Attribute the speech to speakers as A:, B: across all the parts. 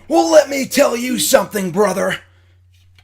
A: Well, let me tell you something, brother.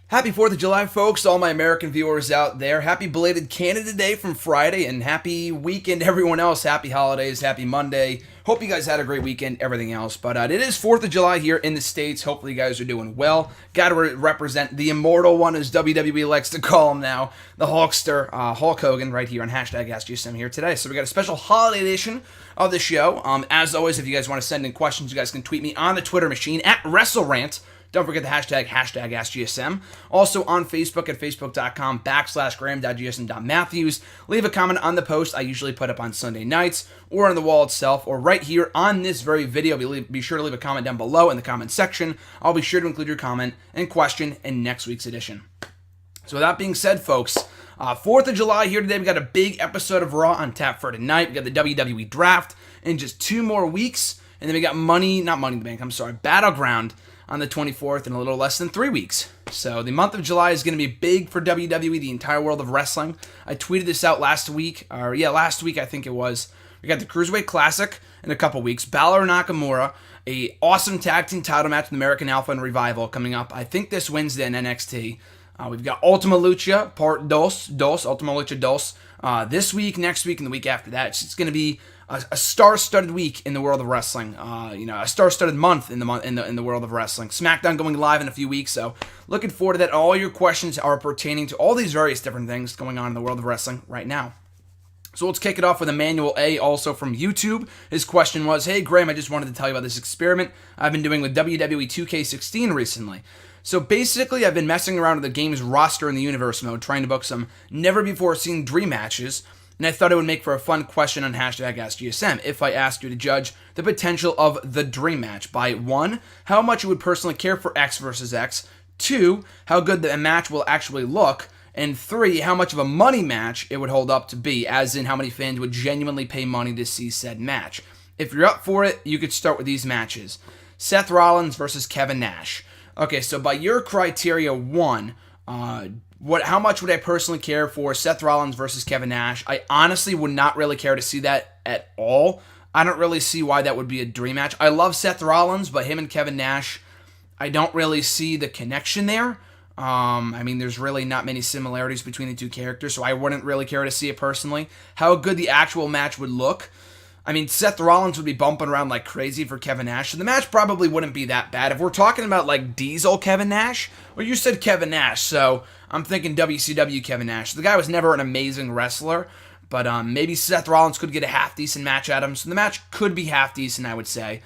A: Happy 4th of July, folks, all my American viewers out there. Happy belated Canada Day from Friday, and happy weekend everyone else. Happy holidays, happy Monday. Hope you guys had a great weekend, everything else. But it is 4th of July here in the States. Hopefully you guys are doing well. Got to represent the immortal one, as WWE likes to call him now, the Hulkster, Hulk Hogan, right here on hashtag AskGSM here today. So we got a special holiday edition of the show. As always, if you guys want to send in questions, you guys can tweet me on the Twitter machine at WrestleRant. Don't forget the hashtag AskGSM. Also on Facebook at facebook.com/Graham.GSM.Matthews. Leave a comment on the post I usually put up on Sunday nights, or on the wall itself, or right here on this very video. Be sure to leave a comment down below in the comment section. I'll be sure to include your comment and question in next week's edition. So with that being said, folks, 4th of July here today. We got a big episode of Raw on tap for tonight. We got the WWE Draft in just 2 more weeks. And then we got Battleground on the 24th in a little less than 3 weeks. So the month of July is going to be big for WWE, the entire world of wrestling. I tweeted this out last week I think it was. We got the Cruiserweight Classic in a couple weeks. Balor and Nakamura, a awesome tag team title match with American Alpha and Revival coming up, I think this Wednesday in NXT. We've got Ultima Lucha Part Dos, Ultima Lucha Dos, this week, next week, and the week after that. It's going to be a star-studded week in the world of wrestling. A star-studded month in the world of wrestling. SmackDown going live in a few weeks, so looking forward to that. All your questions are pertaining to all these various different things going on in the world of wrestling right now. So let's kick it off with Emmanuel A., also from YouTube. His question was, "Hey Graham, I just wanted to tell you about this experiment I've been doing with WWE 2K16 recently. So basically, I've been messing around with the game's roster in the universe mode, trying to book some never-before-seen dream matches, and I thought it would make for a fun question on hashtag AskGSM if I asked you to judge the potential of the dream match by 1, how much you would personally care for X versus X, 2, how good the match will actually look, and 3, how much of a money match it would hold up to be, as in how many fans would genuinely pay money to see said match. If you're up for it, you could start with these matches. Seth Rollins versus Kevin Nash. Okay, so by your criteria, 1, how much would I personally care for Seth Rollins versus Kevin Nash? I honestly would not really care to see that at all. I don't really see why that would be a dream match. I love Seth Rollins, but him and Kevin Nash, I don't really see the connection there. There's really not many similarities between the two characters, so I wouldn't really care to see it personally. How good the actual match would look, Seth Rollins would be bumping around like crazy for Kevin Nash, so the match probably wouldn't be that bad. If we're talking about like Diesel Kevin Nash, well, you said Kevin Nash, so I'm thinking WCW Kevin Nash. The guy was never an amazing wrestler, but maybe Seth Rollins could get a half-decent match at him, so the match could be half-decent, I would say.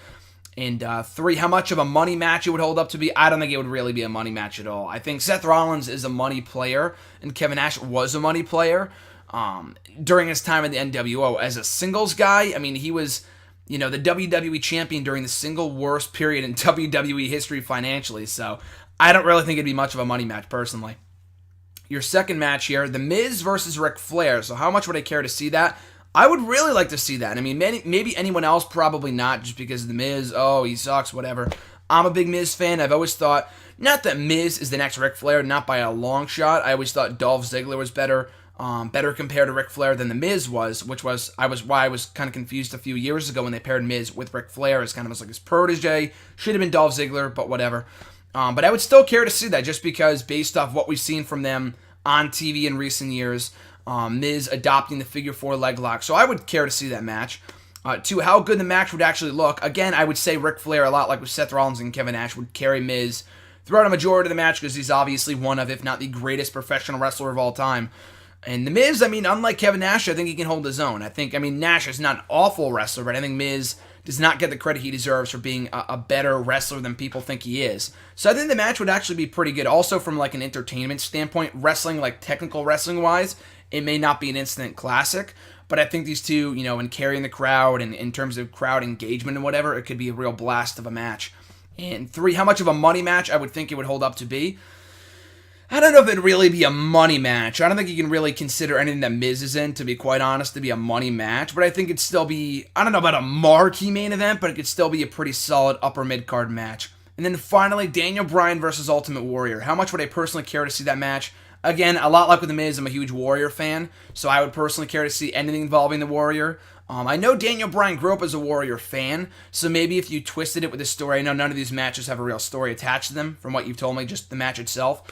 A: And 3, how much of a money match it would hold up to be? I don't think it would really be a money match at all. I think Seth Rollins is a money player, and Kevin Nash was a money player. During his time in the NWO as a singles guy, he was, the WWE champion during the single worst period in WWE history financially, so I don't really think it'd be much of a money match, personally. Your second match here, The Miz versus Ric Flair, so how much would I care to see that? I would really like to see that. Maybe anyone else, probably not, just because The Miz, he sucks, whatever. I'm a big Miz fan. I've always thought, not that Miz is the next Ric Flair, not by a long shot. I always thought Dolph Ziggler was better compared to Ric Flair than The Miz was, which was why I was kind of confused a few years ago when they paired Miz with Ric Flair as kind of like his protege. Should have been Dolph Ziggler, but whatever. But I would still care to see that, just because based off what we've seen from them on TV in recent years, Miz adopting the figure 4 leg lock. So I would care to see that match. 2, how good the match would actually look. Again, I would say Ric Flair, a lot like with Seth Rollins and Kevin Nash, would carry Miz throughout a majority of the match, because he's obviously one of, if not the greatest professional wrestler of all time. And The Miz, unlike Kevin Nash, I think he can hold his own. Nash is not an awful wrestler, but I think Miz does not get the credit he deserves for being a better wrestler than people think he is. So I think the match would actually be pretty good. Also from like an entertainment standpoint, technical wrestling-wise, it may not be an instant classic, but I think these two, in carrying the crowd and in terms of crowd engagement and whatever, it could be a real blast of a match. And 3, how much of a money match I would think it would hold up to be. I don't know if it'd really be a money match. I don't think you can really consider anything that Miz is in, to be quite honest, to be a money match. But I think it'd still be, I don't know about a marquee main event, but it could still be a pretty solid upper mid-card match. And then finally, Daniel Bryan versus Ultimate Warrior. How much would I personally care to see that match? Again, a lot like with The Miz, I'm a huge Warrior fan, so I would personally care to see anything involving the Warrior. I know Daniel Bryan grew up as a Warrior fan, so maybe if you twisted it with a story, I know none of these matches have a real story attached to them from what you've told me, just the match itself.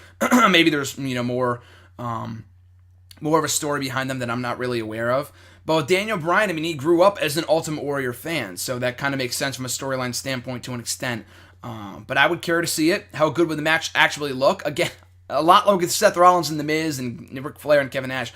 A: Maybe there's, more of a story behind them that I'm not really aware of. But with Daniel Bryan, I mean, he grew up as an Ultimate Warrior fan, so that kind of makes sense from a storyline standpoint to an extent. But I would care to see it. How good would the match actually look? Again, a lot like with Seth Rollins and The Miz and Ric Flair and Kevin Nash.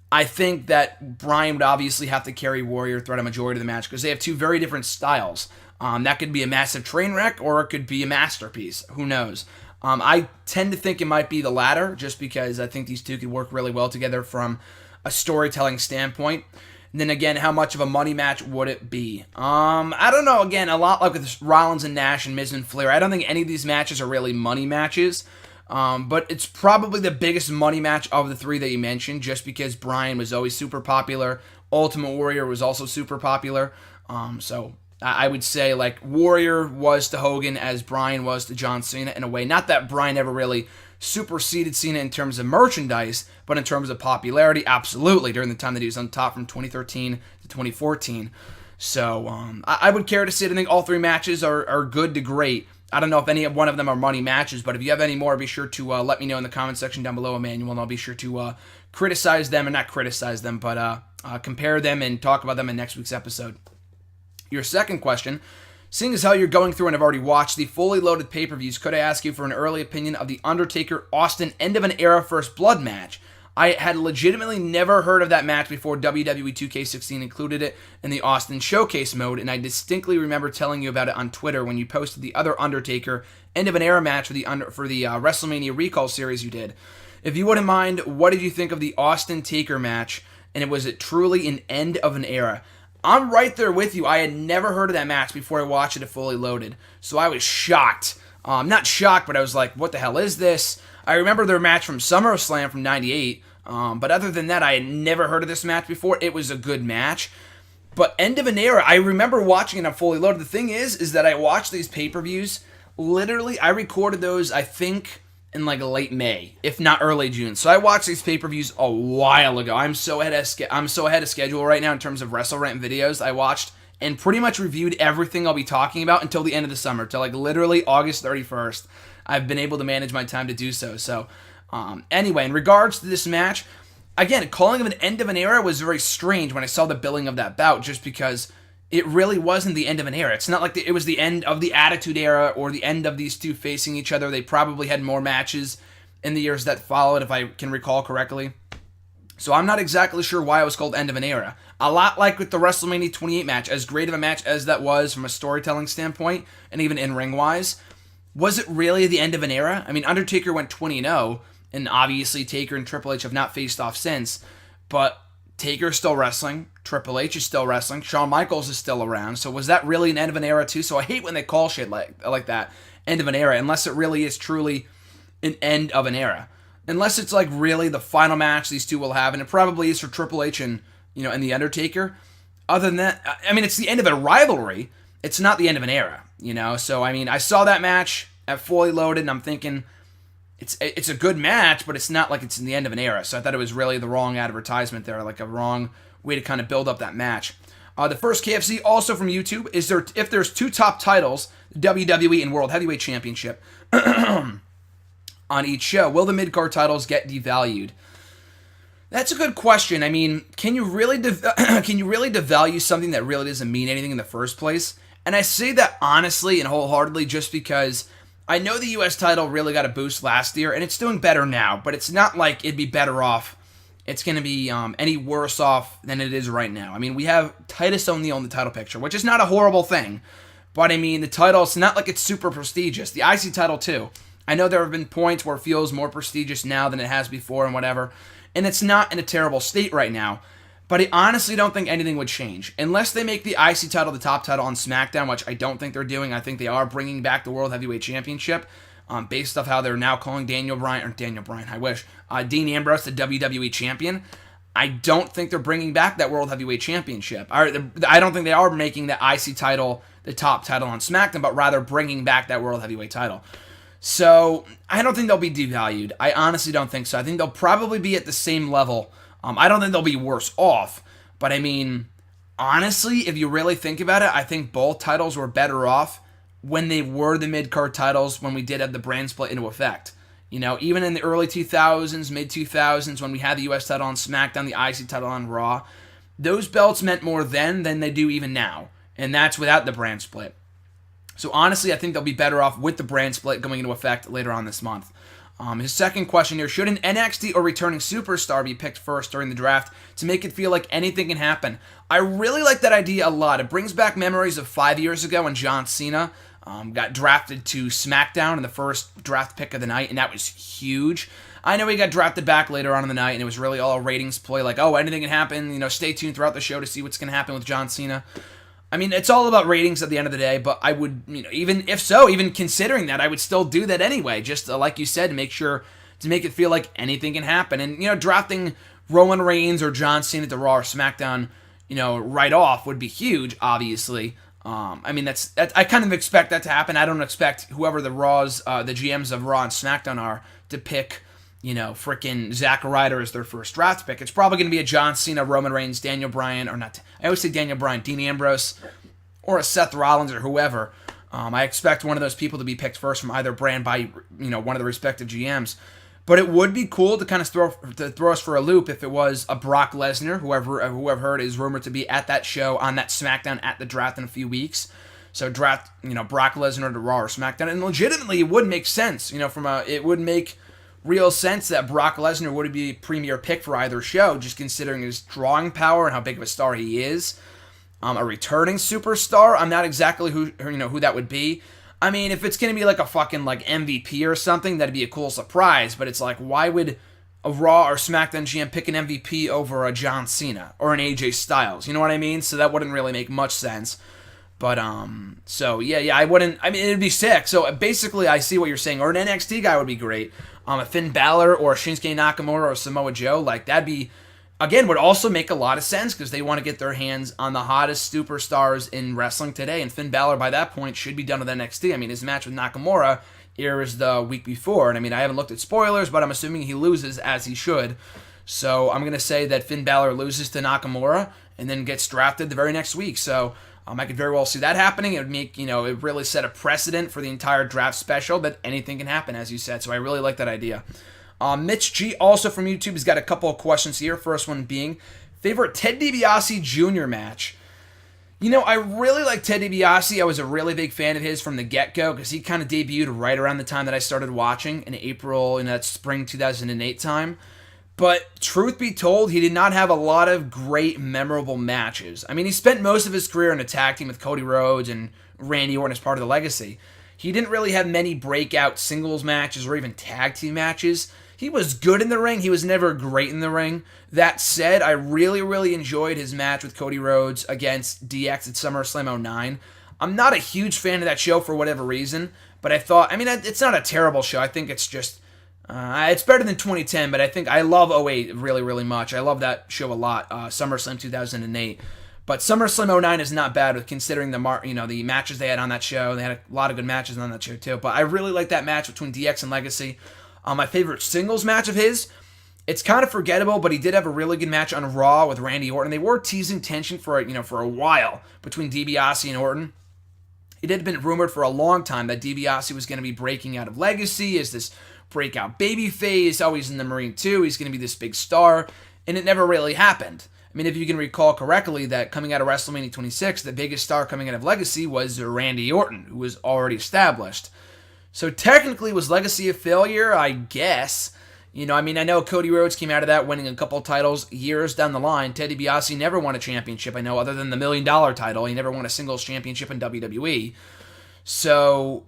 A: I think that Bryan would obviously have to carry Warrior throughout a majority of the match because they have two very different styles. That could be a massive train wreck or it could be a masterpiece. Who knows? I tend to think it might be the latter just because I think these two could work really well together from a storytelling standpoint. And then again, how much of a money match would it be? I don't know. Again, a lot like with Rollins and Nash and Miz and Flair. I don't think any of these matches are really money matches. But it's probably the biggest money match of the three that you mentioned, just because Bryan was always super popular. Ultimate Warrior was also super popular. So I would say like Warrior was to Hogan as Bryan was to John Cena in a way. Not that Bryan ever really superseded Cena in terms of merchandise, but in terms of popularity, absolutely, during the time that he was on top from 2013 to 2014. So I would care to see it. I think all three matches are good to great. I don't know if any one of them are money matches, but if you have any more, be sure to let me know in the comment section down below, Emmanuel, and I'll be sure to criticize them, and not criticize them, but compare them and talk about them in next week's episode. Your second question, seeing as how you're going through and have already watched the fully loaded pay-per-views, could I ask you for an early opinion of the Undertaker-Austin End of an Era First Blood match? I had legitimately never heard of that match before WWE 2K16 included it in the Austin Showcase mode, and I distinctly remember telling you about it on Twitter when you posted the other Undertaker End of an Era match for the WrestleMania Recall series you did. If you wouldn't mind, what did you think of the Austin Taker match, and was it truly an end of an era? I'm right there with you. I had never heard of that match before I watched it at Fully Loaded, so I was shocked. Not shocked, but I was like, what the hell is this? I remember their match from SummerSlam from 98, but other than that, I had never heard of this match before. It was a good match. But End of an Era, I remember watching it on Fully Loaded. The thing is that I watched these pay-per-views, literally, I recorded those, I think, in like late May, if not early June. So I watched these pay-per-views a while ago. I'm so ahead of schedule right now in terms of WrestleRant videos. I watched and pretty much reviewed everything I'll be talking about until the end of the summer, till like literally August 31st. I've been able to manage my time to do so. So anyway, in regards to this match, again, calling it an end of an era was very strange when I saw the billing of that bout, just because it really wasn't the end of an era. It's not like it was the end of the Attitude Era or the end of these two facing each other. They probably had more matches in the years that followed, if I can recall correctly. So I'm not exactly sure why it was called End of an Era. A lot like with the WrestleMania 28 match, as great of a match as that was from a storytelling standpoint, and even in-ring-wise, was it really the end of an era? I mean, Undertaker went 20-0, and obviously Taker and Triple H have not faced off since, but Taker's still wrestling, Triple H is still wrestling, Shawn Michaels is still around, so was that really an end of an era too? So I hate when they call shit like that, end of an era, unless it really is truly an end of an era. Unless it's like really the final match these two will have, and it probably is for Triple H and The Undertaker. Other than that, I mean, it's the end of a rivalry. It's not the end of an era, So I mean, I saw that match at Fully Loaded, and I'm thinking it's a good match, but it's not like it's in the end of an era. So I thought it was really the wrong advertisement there, like a wrong way to kind of build up that match. The first KFC, also from YouTube, is there if there's two top titles, WWE and World Heavyweight Championship, on each show, will the mid-card titles get devalued? That's a good question. I mean, can you really devalue something that really doesn't mean anything in the first place? And I say that honestly and wholeheartedly just because I know the U.S. title really got a boost last year, and it's doing better now, but it's not like it'd be better off. It's going to be any worse off than it is right now. I mean, we have Titus O'Neil in the title picture, which is not a horrible thing, but I mean, the title, it's not like it's super prestigious. The IC title, too. I know there have been points where it feels more prestigious now than it has before and whatever, and it's not in a terrible state right now, but I honestly don't think anything would change. Unless they make the IC title the top title on SmackDown, which I don't think they're doing. I think they are bringing back the World Heavyweight Championship, based off how they're now calling Dean Ambrose the WWE Champion. I don't think they're bringing back that World Heavyweight Championship. I don't think they are making the IC title the top title on SmackDown, but rather bringing back that World Heavyweight title. So, I don't think they'll be devalued. I honestly don't think so. I think they'll probably be at the same level. I don't think they'll be worse off, but I mean, honestly, if you really think about it, I think both titles were better off when they were the mid-card titles when we did have the brand split into effect. You know, even in the early 2000s, mid-2000s, when we had the U.S. title on SmackDown, the IC title on Raw, those belts meant more then than they do even now. And that's without the brand split. So honestly, I think they'll be better off with the brand split going into effect later on this month. His second question here, should an NXT or returning superstar be picked first during the draft to make it feel like anything can happen? I really like that idea a lot. It brings back memories of 5 years ago when John Cena got drafted to SmackDown in the first draft pick of the night, and that was huge. I know he got drafted back later on in the night, and it was really all a ratings play, like, oh, anything can happen, you know, stay tuned throughout the show to see what's going to happen with John Cena. I mean, it's all about ratings at the end of the day, but I would, you know, even if so, even considering that, I would still do that anyway, just like you said, to make sure, to make it feel like anything can happen. And, you know, drafting Roman Reigns or John Cena to Raw or SmackDown, you know, right off would be huge, obviously. I mean, that's I kind of expect that to happen. I don't expect whoever the GMs of Raw and SmackDown are to pick, you know, freaking Zack Ryder as their first draft pick. It's probably going to be a John Cena, Roman Reigns, Daniel Bryan, or not. I always say Daniel Bryan, Dean Ambrose, or a Seth Rollins or whoever. I expect one of those people to be picked first from either brand by, you know, one of the respective GMs. But it would be cool to kind of throw us for a loop if it was a Brock Lesnar, who I've heard is rumored to be at that show on that SmackDown at the draft in a few weeks. So draft, you know, Brock Lesnar to Raw or SmackDown, and legitimately it would make sense. You know, it would make real sense that Brock Lesnar would be a premier pick for either show, just considering his drawing power and how big of a star he is. A returning superstar, I'm not exactly who that would be. I mean, if it's going to be like a fucking like MVP or something, that'd be a cool surprise, but it's like, why would a Raw or SmackDown GM pick an MVP over a John Cena or an AJ Styles? You know what I mean? So that wouldn't really make much sense. But, so yeah, I wouldn't, I mean, it'd be sick. So basically, I see what you're saying. Or an NXT guy would be great. A Finn Balor or Shinsuke Nakamura or Samoa Joe, like, that'd be, again, would also make a lot of sense because they want to get their hands on the hottest superstars in wrestling today. And Finn Balor, by that point, should be done with NXT. I mean, his match with Nakamura airs the week before. And I mean, I haven't looked at spoilers, but I'm assuming he loses as he should. So I'm going to say that Finn Balor loses to Nakamura and then gets drafted the very next week. So I could very well see that happening. It would make, it really set a precedent for the entire draft special that anything can happen, as you said. So I really like that idea. Mitch G, also from YouTube, has got a couple of questions here. First one being, favorite Ted DiBiase Jr. match? I really like Ted DiBiase. I was a really big fan of his from the get-go because he kind of debuted right around the time that I started watching in April, in that spring 2008 time. But truth be told, he did not have a lot of great, memorable matches. I mean, he spent most of his career in a tag team with Cody Rhodes and Randy Orton as part of the legacy. He didn't really have many breakout singles matches or even tag team matches. He was good in the ring. He was never great in the ring. That said, I really, really enjoyed his match with Cody Rhodes against DX at SummerSlam 09. I'm not a huge fan of that show for whatever reason, but I thought, it's not a terrible show. I think it's just, it's better than 2010, but I think I love 08 really, really much. I love that show a lot, SummerSlam 2008. But SummerSlam 09 is not bad considering the matches they had on that show. They had a lot of good matches on that show too. But I really like that match between DX and Legacy. My favorite singles match of his, it's kind of forgettable, but he did have a really good match on Raw with Randy Orton. They were teasing tension for a while between DiBiase and Orton. It had been rumored for a long time that DiBiase was going to be breaking out of Legacy as this breakout babyface. Oh, he's in the Marine 2. He's going to be this big star. And it never really happened. I mean, if you can recall correctly, that coming out of WrestleMania 26, the biggest star coming out of Legacy was Randy Orton, who was already established. So technically, was Legacy a failure? I guess. I know Cody Rhodes came out of that winning a couple titles years down the line. Ted DiBiase never won a championship, I know, other than the $1 million title. He never won a singles championship in WWE. So,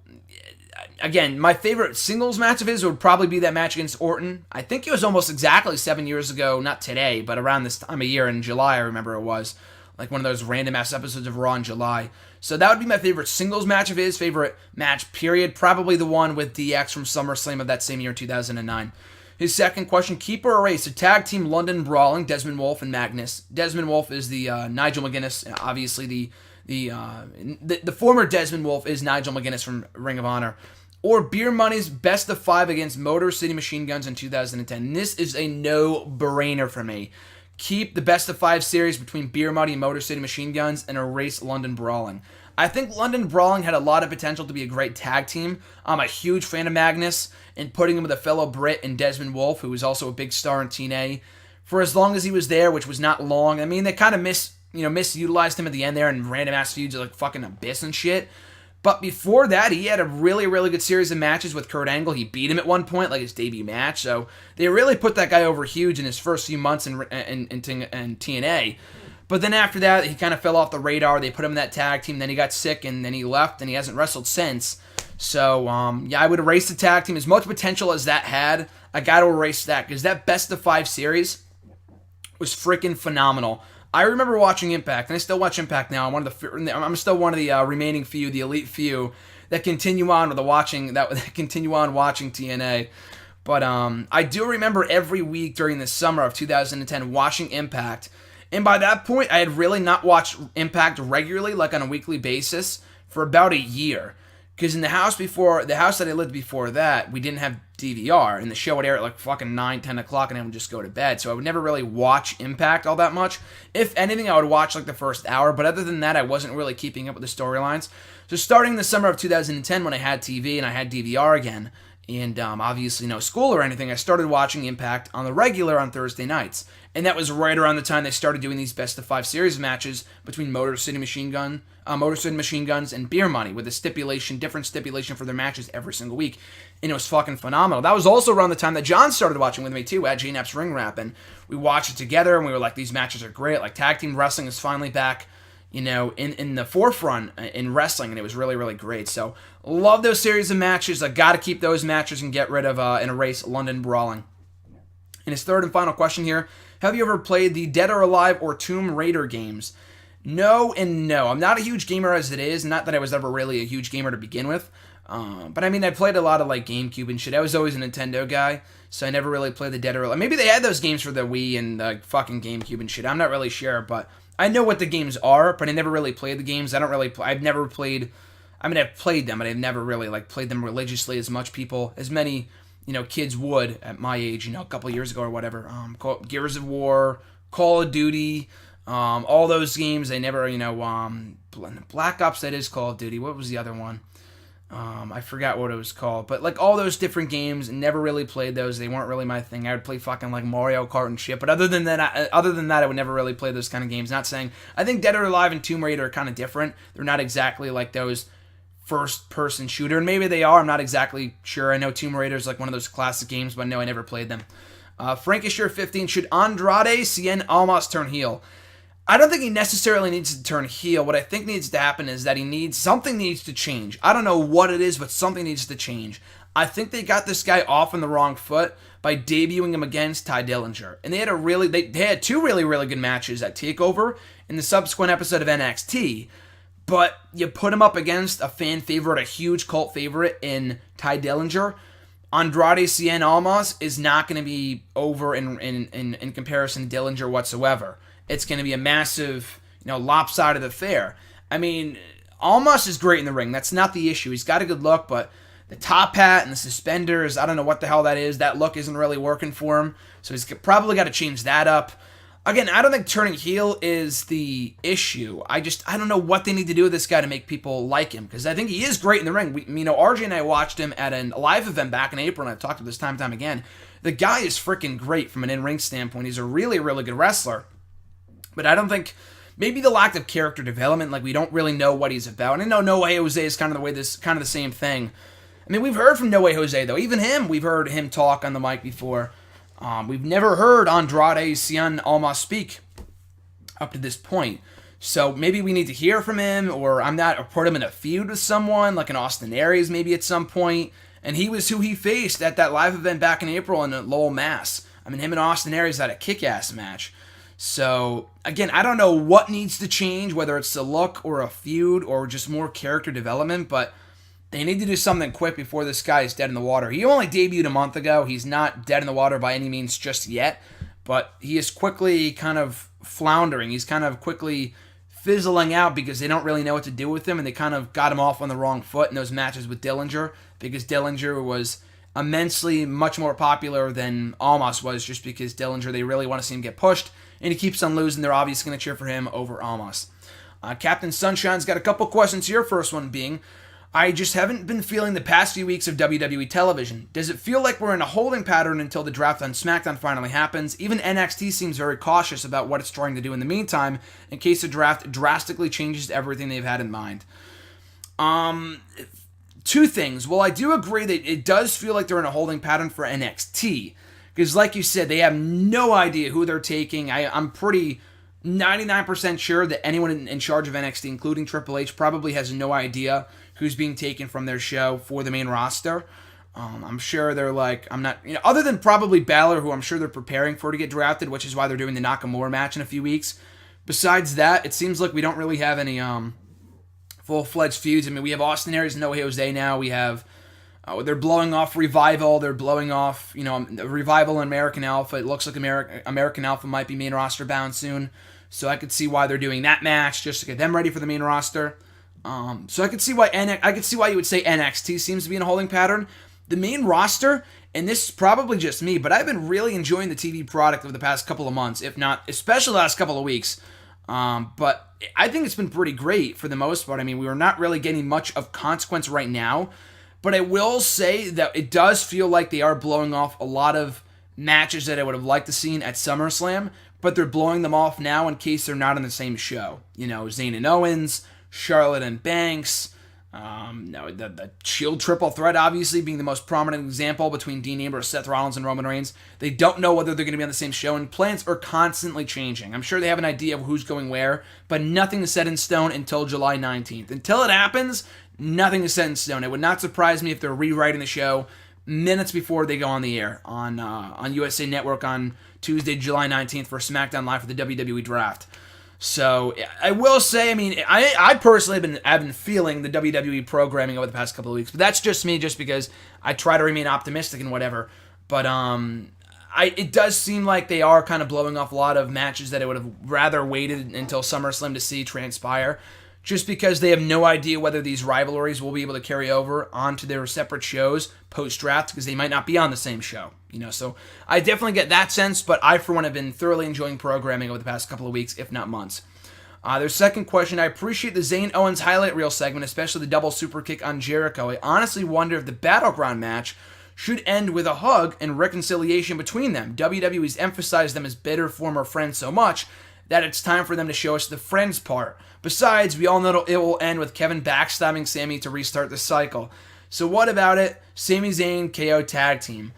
A: again, my favorite singles match of his would probably be that match against Orton. I think it was almost exactly 7 years ago, not today, but around this time of year in July, I remember it was. Like one of those random-ass episodes of Raw in July. So that would be my favorite singles match of his, favorite match, period. Probably the one with DX from SummerSlam of that same year, 2009. His second question, keeper or race? A tag team London brawling, Desmond Wolfe and Magnus. Desmond Wolfe is the Nigel McGuinness, obviously the former Desmond Wolfe is Nigel McGuinness from Ring of Honor. Or Beer Money's best of 5 against Motor City Machine Guns in 2010. This is a no-brainer for me. keep the best of 5 series between Beer Money and Motor City Machine Guns and erase London Brawling. I think London Brawling had a lot of potential to be a great tag team. I'm a huge fan of Magnus, and putting him with a fellow Brit and Desmond Wolfe, who was also a big star in TNA, for as long as he was there, which was not long. I mean, they kind of misutilized him at the end there in random ass feuds like fucking Abyss and shit. But before that, he had a really, really good series of matches with Kurt Angle. He beat him at one point, like his debut match. So they really put that guy over huge in his first few months in TNA. But then after that, he kind of fell off the radar. They put him in that tag team. Then he got sick, and then he left, and he hasn't wrestled since. So, I would erase the tag team. As much potential as that had, I got to erase that, because that best of 5 series was freaking phenomenal. I remember watching Impact, and I still watch Impact now. I'm still one of the remaining few, the elite few, that continue on watching TNA. But I do remember every week during the summer of 2010 watching Impact. And by that point, I had really not watched Impact regularly, like on a weekly basis, for about a year. Because in the house that I lived before that, we didn't have DVR, and the show would air at like fucking 9, 10 o'clock, and I would just go to bed. So I would never really watch Impact all that much. If anything, I would watch like the first hour, but other than that, I wasn't really keeping up with the storylines. So starting the summer of 2010, when I had TV and I had DVR again, and obviously no school or anything, I started watching Impact on the regular on Thursday nights. And that was right around the time they started doing these best of 5 series matches between Motor City Machine Guns and Beer Money, with a different stipulation for their matches every single week. And it was fucking phenomenal. That was also around the time that John started watching with me too, at GNAP's Ring Wrap, and we watched it together, and we were like, these matches are great. Like, tag team wrestling is finally back, in the forefront in wrestling, and it was really, really great. So, love those series of matches. I got to keep those matches and get rid of and erase London Brawling. And his third and final question here: have you ever played the Dead or Alive or Tomb Raider games? No and no. I'm not a huge gamer as it is. Not that I was ever really a huge gamer to begin with. But I mean, I played a lot of like GameCube and shit. I was always a Nintendo guy, so I never really played the Dead or Alive. Maybe they had those games for the Wii and the fucking GameCube and shit. I'm not really sure, but I know what the games are, but I never really played the games. I've never played. I mean, I've played them, but I've never really like played them religiously as many kids would at my age, a couple years ago or whatever. Gears of War, Call of Duty, all those games. They never, Black Ops, that is Call of Duty. What was the other one? I forgot what it was called. But like all those different games, never really played those. They weren't really my thing. I would play fucking like Mario Kart and shit. But other than that, I would never really play those kind of games. Not saying I think Dead or Alive and Tomb Raider are kind of different. They're not exactly like those first-person shooter, and maybe they are. I'm not exactly sure. I know Tomb Raider is like one of those classic games, but no, I never played them. Frankisher 15, should Andrade Cien Almas turn heel? I don't think he necessarily needs to turn heel. What I think needs to happen is that something needs to change. I don't know what it is, but something needs to change. I think they got this guy off on the wrong foot by debuting him against Ty Dillinger. And they had 2 really, really good matches at TakeOver in the subsequent episode of NXT. But you put him up against a fan favorite, a huge cult favorite in Ty Dillinger. Andrade Cien Almas is not going to be over in comparison to Dillinger whatsoever. It's going to be a massive, lopsided affair. I mean, Almas is great in the ring. That's not the issue. He's got a good look, but the top hat and the suspenders, I don't know what the hell that is. That look isn't really working for him. So he's probably got to change that up. Again, I don't think turning heel is the issue. I don't know what they need to do with this guy to make people like him, because I think he is great in the ring. RJ and I watched him at a live event back in April, and I've talked about this time and time again. The guy is freaking great from an in-ring standpoint. He's a really, really good wrestler. But I don't think, maybe the lack of character development, like we don't really know what he's about. And I know No Way Jose is kind of the same thing. I mean, we've heard from No Way Jose, though. Even him, we've heard him talk on the mic before. We've never heard Andrade Cien Almas speak up to this point. So maybe we need to hear from him, or put him in a feud with someone, like an Austin Aries maybe at some point. And he was who he faced at that live event back in April in Lowell, Mass. I mean, him and Austin Aries had a kick-ass match. So, again, I don't know what needs to change, whether it's the look or a feud or just more character development, but they need to do something quick before this guy is dead in the water. He only debuted a month ago. He's not dead in the water by any means just yet, but he is quickly kind of floundering. He's kind of quickly fizzling out because they don't really know what to do with him, and they kind of got him off on the wrong foot in those matches with Dillinger, because Dillinger was immensely much more popular than Almas was, just because Dillinger, they really want to see him get pushed, and he keeps on losing. They're obviously going to cheer for him over Almas. Captain Sunshine's got a couple questions here. First one being, I just haven't been feeling the past few weeks of WWE television. Does it feel like we're in a holding pattern until the draft on SmackDown finally happens? Even NXT seems very cautious about what it's trying to do in the meantime, in case the draft drastically changes everything they've had in mind. Two things. Well, I do agree that it does feel like they're in a holding pattern for NXT. Because like you said, they have no idea who they're taking. I'm pretty 99% sure that anyone in charge of NXT, including Triple H, probably has no idea who's being taken from their show for the main roster. I'm sure they're like, other than probably Balor, who I'm sure they're preparing for to get drafted, which is why they're doing the Nakamura match in a few weeks. Besides that, it seems like we don't really have any full-fledged feuds. I mean, we have Austin Aries and No Jose now. We have, they're blowing off Revival. They're blowing off, Revival and American Alpha. It looks like American Alpha might be main roster bound soon. So I could see why they're doing that match, just to get them ready for the main roster. So I could see why you would say NXT seems to be in a holding pattern. The main roster, and this is probably just me, but I've been really enjoying the TV product over the past couple of months, if not, especially the last couple of weeks. But I think it's been pretty great for the most part. I mean, we are not really getting much of consequence right now, but I will say that it does feel like they are blowing off a lot of matches that I would have liked to see at SummerSlam, but they're blowing them off now in case they're not on the same show. Zayn and Owens, Charlotte and Banks, the Shield triple threat obviously being the most prominent example between Dean Ambrose, Seth Rollins, and Roman Reigns. They don't know whether they're going to be on the same show, and plans are constantly changing. I'm sure they have an idea of who's going where, but nothing is set in stone until July 19th. Until it happens, nothing is set in stone. It would not surprise me if they're rewriting the show minutes before they go on the air on USA Network on Tuesday, July 19th for SmackDown Live for the WWE Draft. So I will say, I mean, I personally have been feeling the WWE programming over the past couple of weeks, but that's just me, just because I try to remain optimistic and whatever. But it does seem like they are kind of blowing off a lot of matches that I would have rather waited until SummerSlam to see transpire, just because they have no idea whether these rivalries will be able to carry over onto their separate shows post-draft, because they might not be on the same show. So I definitely get that sense, but I, for one, have been thoroughly enjoying programming over the past couple of weeks, if not months. Their second question, I appreciate the Zayn Owens highlight reel segment, especially the double super kick on Jericho. I honestly wonder if the Battleground match should end with a hug and reconciliation between them. WWE's emphasized them as bitter former friends so much that it's time for them to show us the friends part. Besides, we all know it will end with Kevin backstabbing Sami to restart the cycle. So what about it? Sami Zayn KO tag team.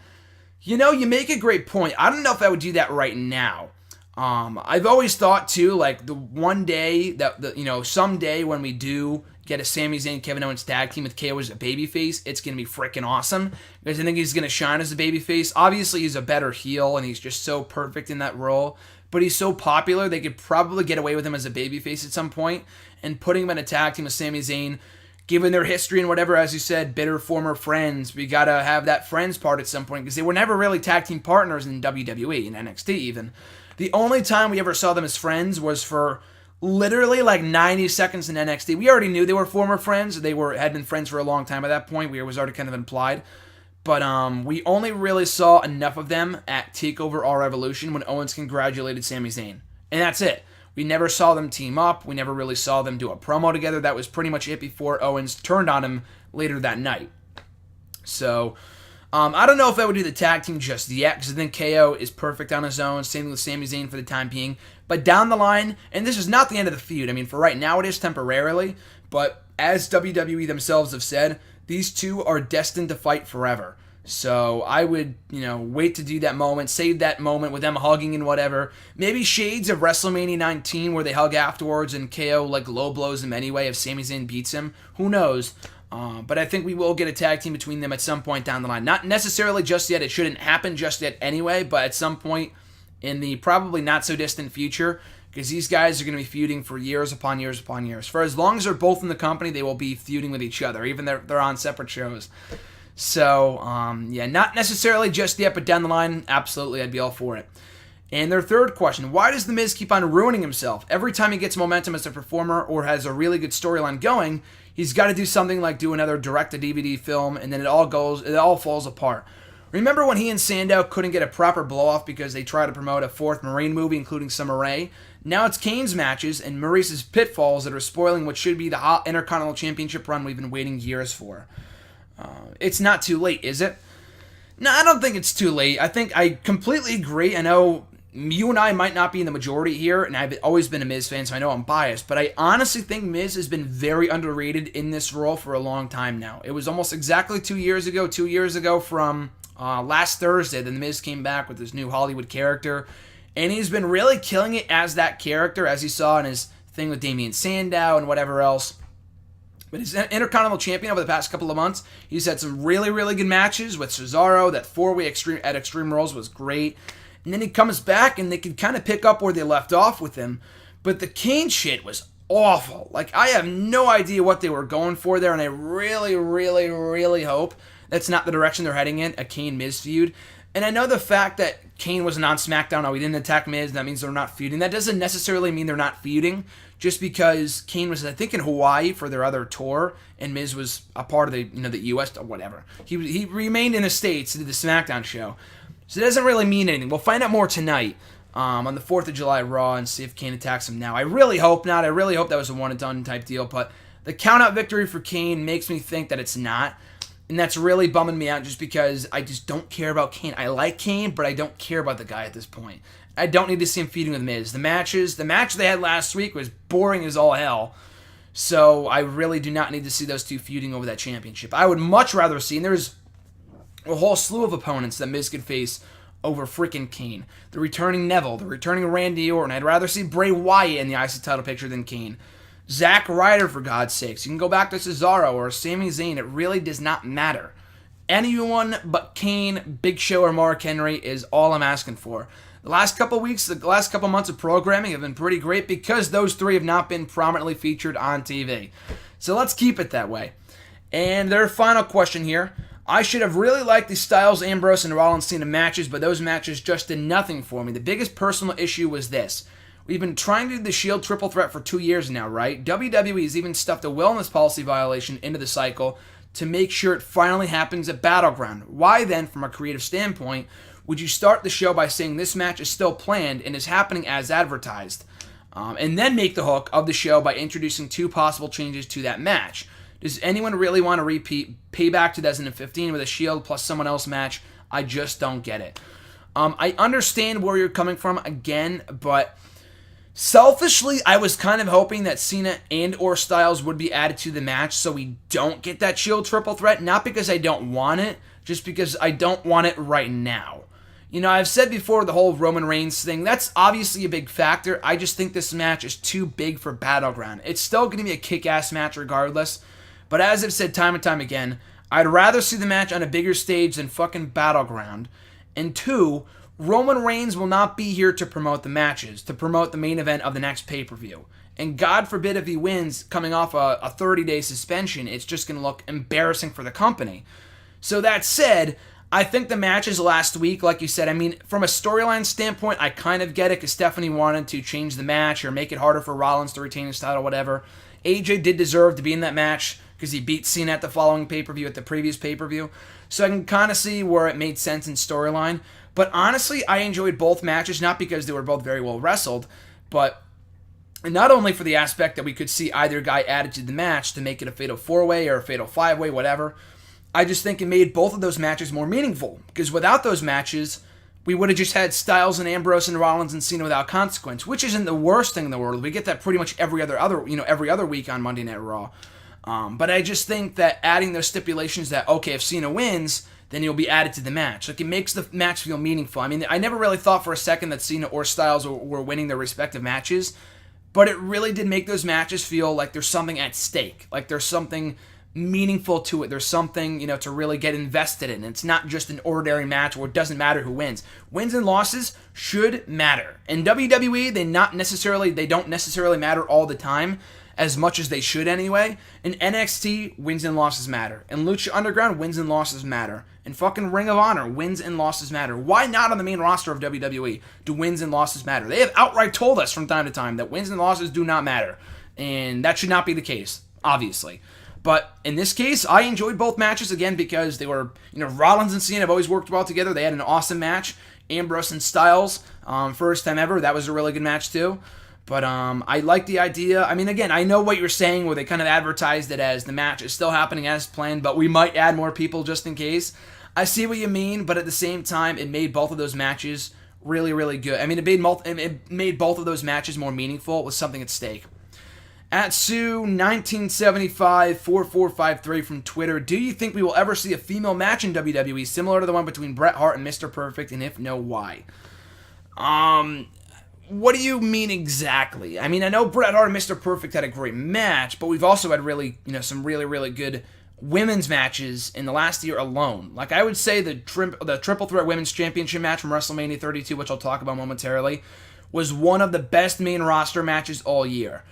A: You make a great point. I don't know if I would do that right now. I've always thought too, like the one day that someday when we do get a Sami Zayn Kevin Owens tag team with KO as a babyface, it's gonna be freaking awesome, because I think he's gonna shine as a babyface. Obviously, he's a better heel, and he's just so perfect in that role. But he's so popular, they could probably get away with him as a babyface at some point, and putting him in a tag team with Sami Zayn, given their history and whatever, as you said, bitter former friends, we gotta have that friends part at some point, because they were never really tag team partners in WWE, in NXT even. The only time we ever saw them as friends was for literally like 90 seconds in NXT. We already knew they were former friends. They had been friends for a long time at that point. It was already kind of implied. But we only really saw enough of them at TakeOver All Revolution when Owens congratulated Sami Zayn. And that's it. We never saw them team up. We never really saw them do a promo together. That was pretty much it before Owens turned on him later that night. So I don't know if I would do the tag team just yet, because I think KO is perfect on his own. Same with Sami Zayn for the time being. But down the line, and this is not the end of the feud. I mean, for right now it is temporarily. But as WWE themselves have said, these two are destined to fight forever. So I would, wait to do that moment, save that moment with them hugging and whatever. Maybe shades of WrestleMania 19 where they hug afterwards and KO low blows him anyway if Sami Zayn beats him. Who knows? But I think we will get a tag team between them at some point down the line. Not necessarily just yet. It shouldn't happen just yet anyway, but at some point in the probably not so distant future, because these guys are going to be feuding for years upon years upon years. For as long as they're both in the company, they will be feuding with each other, even though they're on separate shows. So, not necessarily just yet, but down the line, absolutely, I'd be all for it. And their third question, why does The Miz keep on ruining himself? Every time he gets momentum as a performer or has a really good storyline going, He's got to do something like do another direct-to-DVD film, and then it all falls apart. Remember when he and Sandow couldn't get a proper blow-off because they tried to promote a fourth Marine movie, including some Array? Now it's Kane's matches and Maurice's pitfalls that are spoiling what should be the Intercontinental Championship run we've been waiting years for. It's not too late, is it? No, I don't think it's too late. I think I completely agree. I know you and I might not be in the majority here, and I've always been a Miz fan, so I know I'm biased, but I honestly think Miz has been very underrated in this role for a long time now. It was almost exactly 2 years ago from last Thursday that The Miz came back with his new Hollywood character, and he's been really killing it as that character, as you saw in his thing with Damian Sandow and whatever else. But he's an Intercontinental Champion over the past couple of months. He's had some really, really good matches with Cesaro. That 4-way at Extreme Rules was great. And then he comes back, and they can kind of pick up where they left off with him. But the Kane shit was awful. Like, I have no idea what they were going for there, and I really, really, really hope that's not the direction they're heading in, a Kane-Miz feud. And I know the fact that Kane wasn't on SmackDown, oh, he didn't attack Miz, that means they're not feuding. That doesn't necessarily mean they're not feuding, just because Kane was, I think, in Hawaii for their other tour, and Miz was a part of the U.S. or whatever. He remained in the States to do the SmackDown show. So it doesn't really mean anything. We'll find out more tonight on the 4th of July Raw and see if Kane attacks him now. I really hope not. I really hope that was a one-and-done type deal, but the count-out victory for Kane makes me think that it's not. And that's really bumming me out just because I just don't care about Kane. I like Kane, but I don't care about the guy at this point. I don't need to see him feuding with Miz. The match they had last week was boring as all hell. So I really do not need to see those two feuding over that championship. I would much rather see, and there's a whole slew of opponents that Miz could face over freaking Kane. The returning Neville, the returning Randy Orton. I'd rather see Bray Wyatt in the IC title picture than Kane. Zack Ryder, for God's sakes. You can go back to Cesaro or Sami Zayn. It really does not matter. Anyone but Kane, Big Show, or Mark Henry is all I'm asking for. The last couple months of programming have been pretty great because those three have not been prominently featured on TV. So let's keep it that way. And their final question here. I should have really liked the Styles, Ambrose, and Rollins Cena matches, but those matches just did nothing for me. The biggest personal issue was this. We've been trying to do the Shield triple threat for 2 years now, right? WWE has even stuffed a wellness policy violation into the cycle to make sure it finally happens at Battleground. Why then, from a creative standpoint, would you start the show by saying this match is still planned and is happening as advertised? And then make the hook of the show by introducing 2 possible changes to that match. Does anyone really want to repeat Payback 2015 with a Shield plus someone else match? I just don't get it. I understand where you're coming from again, but selfishly, I was kind of hoping that Cena and or Styles would be added to the match so we don't get that Shield triple threat. Not because I don't want it, just because I don't want it right now. You know, I've said before the whole Roman Reigns thing, that's obviously a big factor. I just think this match is too big for Battleground. It's still going to be a kick-ass match regardless, but as I've said time and time again, I'd rather see the match on a bigger stage than fucking Battleground. And 2, Roman Reigns will not be here to promote the matches, to promote the main event of the next pay-per-view. And God forbid if he wins coming off a 30-day suspension, it's just going to look embarrassing for the company. So that said, I think the matches last week, like you said, I mean, from a storyline standpoint, I kind of get it because Stephanie wanted to change the match or make it harder for Rollins to retain his title, whatever. AJ did deserve to be in that match because he beat Cena at the following pay-per-view, at the previous pay-per-view. So I can kind of see where it made sense in storyline. But honestly, I enjoyed both matches, not because they were both very well wrestled, but not only for the aspect that we could see either guy added to the match to make it a Fatal 4-Way or a Fatal 5-Way, whatever. I just think it made both of those matches more meaningful, because without those matches, we would have just had Styles and Ambrose and Rollins and Cena without consequence, which isn't the worst thing in the world. We get that pretty much every other week on Monday Night Raw. But I just think that adding those stipulations that, okay, if Cena wins, then he'll be added to the match. Like, it makes the match feel meaningful. I mean, I never really thought for a second that Cena or Styles were winning their respective matches, but it really did make those matches feel like there's something at stake, like there's something meaningful to it. There's something, to really get invested in. It's not just an ordinary match where it doesn't matter who wins. Wins and losses should matter. In WWE, they don't necessarily matter all the time, as much as they should anyway. In NXT, wins and losses matter. In Lucha Underground, wins and losses matter. In fucking Ring of Honor, wins and losses matter. Why not on the main roster of WWE do wins and losses matter? They have outright told us from time to time that wins and losses do not matter. And that should not be the case, obviously. But in this case, I enjoyed both matches again because they were, Rollins and Cena have always worked well together. They had an awesome match. Ambrose and Styles, first time ever. That was a really good match too. But I like the idea. I mean, again, I know what you're saying where they kind of advertised it as the match is still happening as planned, but we might add more people just in case. I see what you mean, but at the same time, it made both of those matches really, really good. I mean, it made both of those matches more meaningful with something at stake. At Sue19754453 from Twitter, do you think we will ever see a female match in WWE similar to the one between Bret Hart and Mr. Perfect, and if no, why? What do you mean exactly? I mean, I know Bret Hart and Mr. Perfect had a great match, but we've also had really, some really, really good women's matches in the last year alone. Like, I would say the Triple Threat Women's Championship match from WrestleMania 32, which I'll talk about momentarily, was one of the best main roster matches all year.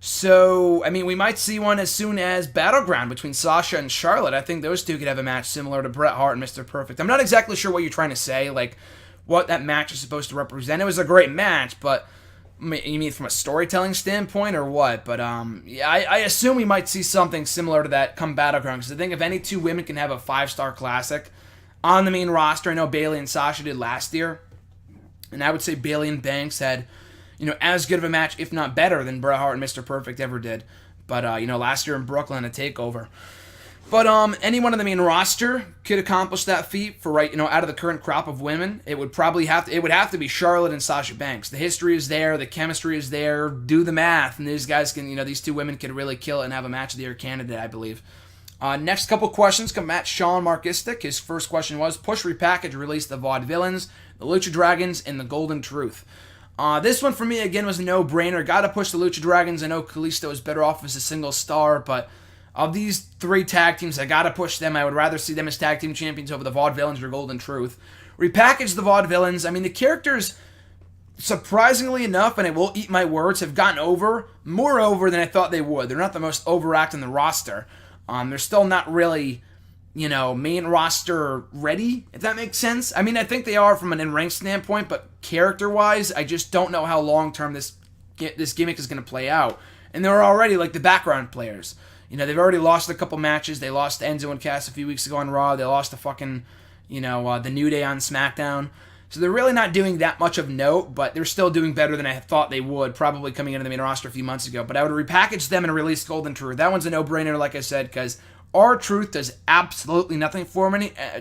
A: So, I mean, we might see one as soon as Battleground between Sasha and Charlotte. I think those two could have a match similar to Bret Hart and Mr. Perfect. I'm not exactly sure what you're trying to say, like, what that match is supposed to represent. It was a great match, but you mean from a storytelling standpoint or what? But, yeah, I assume we might see something similar to that come Battleground, because I think if any two women can have a 5-star classic on the main roster, I know Bayley and Sasha did last year, and I would say Bayley and Banks had as good of a match, if not better, than Bret Hart and Mr. Perfect ever did. But, last year in Brooklyn, a takeover. But, anyone on the main roster could accomplish that feat for, out of the current crop of women. It would have to be Charlotte and Sasha Banks. The history is there, the chemistry is there, do the math, and these guys can, these two women could really kill it and have a match of the year candidate, I believe. Next couple questions come at Sean Markistic. His first question was, push, repackage, release the Vaudevillains, the Lucha Dragons, and the Golden Truth. This one for me, again, was a no-brainer. Got to push the Lucha Dragons. I know Kalisto is better off as a single star, but of these three tag teams, I got to push them. I would rather see them as tag team champions over the Vaudevillains or Golden Truth. Repackage the Vaudevillains. I mean, the characters, surprisingly enough, and I will eat my words, have gotten more over than I thought they would. They're not the most overact in the roster. They're still not really, main roster ready, if that makes sense. I mean, I think they are from an in-ring standpoint, but character-wise, I just don't know how long-term this gimmick is going to play out. And they're already, like, the background players. They've already lost a couple matches. They lost to Enzo and Cass a few weeks ago on Raw. They lost to fucking, the New Day on SmackDown. So they're really not doing that much of note, but they're still doing better than I thought they would, probably coming into the main roster a few months ago. But I would repackage them and release Golden Truth. That one's a no-brainer, like I said, because R-Truth does absolutely nothing for me. And I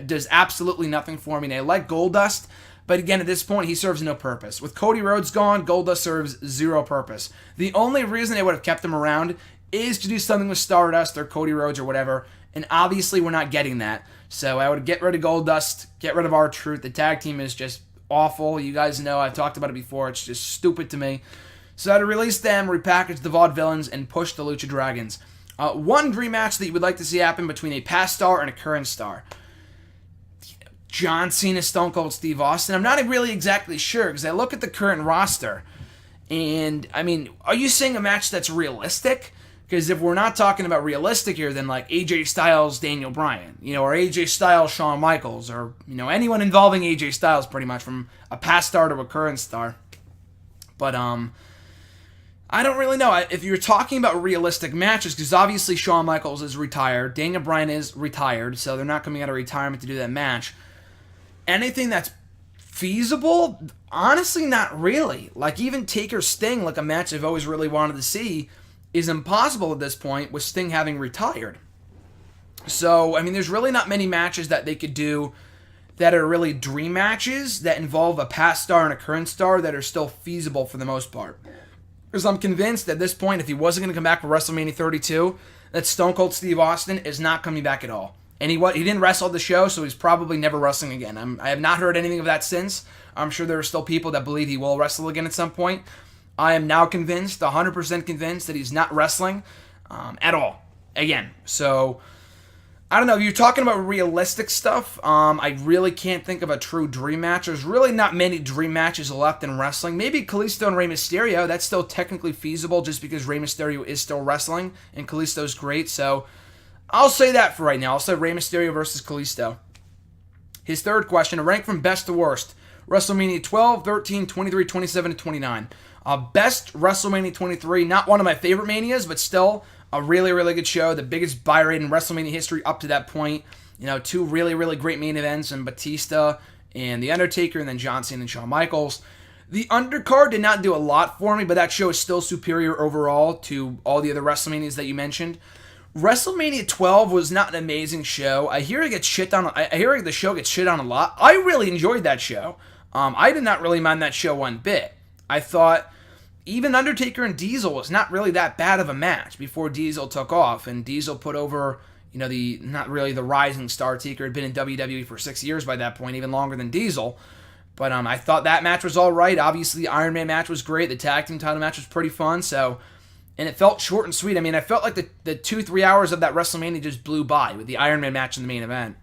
A: like Goldust, but again, at this point, he serves no purpose. With Cody Rhodes gone, Goldust serves zero purpose. The only reason they would have kept him around is to do something with Stardust or Cody Rhodes or whatever, and obviously we're not getting that. So I would get rid of Goldust, get rid of R-Truth. The tag team is just awful. You guys know, I've talked about it before. It's just stupid to me. So I'd release them, repackage the Vaudevillains, and push the Lucha Dragons. One dream match that you would like to see happen between a past star and a current star. John Cena, Stone Cold Steve Austin. I'm not really exactly sure, because I look at the current roster, and, I mean, are you saying a match that's realistic? Because if we're not talking about realistic here, then like AJ Styles, Daniel Bryan, or AJ Styles, Shawn Michaels, or, anyone involving AJ Styles pretty much from a past star to a current star. But, I don't really know. If you're talking about realistic matches, because obviously Shawn Michaels is retired, Daniel Bryan is retired, so they're not coming out of retirement to do that match. Anything that's feasible? Honestly, not really. Like, even Taker Sting, like a match I've always really wanted to see, is impossible at this point with Sting having retired. So, I mean, there's really not many matches that they could do that are really dream matches that involve a past star and a current star that are still feasible for the most part. Because I'm convinced at this point, if he wasn't going to come back for WrestleMania 32, that Stone Cold Steve Austin is not coming back at all. And he didn't wrestle the show, so he's probably never wrestling again. I have not heard anything of that since. I'm sure there are still people that believe he will wrestle again at some point. I am now convinced, 100% convinced, that he's not wrestling at all again. So, I don't know. If you're talking about realistic stuff, I really can't think of a true dream match. There's really not many dream matches left in wrestling. Maybe Kalisto and Rey Mysterio. That's still technically feasible just because Rey Mysterio is still wrestling and Kalisto's great. So, I'll say that for right now. I'll say Rey Mysterio versus Kalisto. His third question, a rank from best to worst. WrestleMania 12, 13, 23, 27, and 29. Best WrestleMania 23, not one of my favorite Manias, but still A really, really good show. The biggest buy rate in WrestleMania history up to that point. Two really, really great main events, and Batista and The Undertaker, and then John Cena and Shawn Michaels. The undercard did not do a lot for me, but that show is still superior overall to all the other WrestleManias that you mentioned. WrestleMania 12 was not an amazing show. I hear it gets shit on. I hear the show gets shit on a lot. I really enjoyed that show. I did not really mind that show one bit. I thought even Undertaker and Diesel was not really that bad of a match before Diesel took off, and Diesel put over, the not really the rising star. Taker had been in WWE for 6 years by that point, even longer than Diesel. But I thought that match was all right. Obviously, the Iron Man match was great. The tag team title match was pretty fun. And it felt short and sweet. I felt like the 2-3 hours of that WrestleMania just blew by with the Iron Man match in the main event.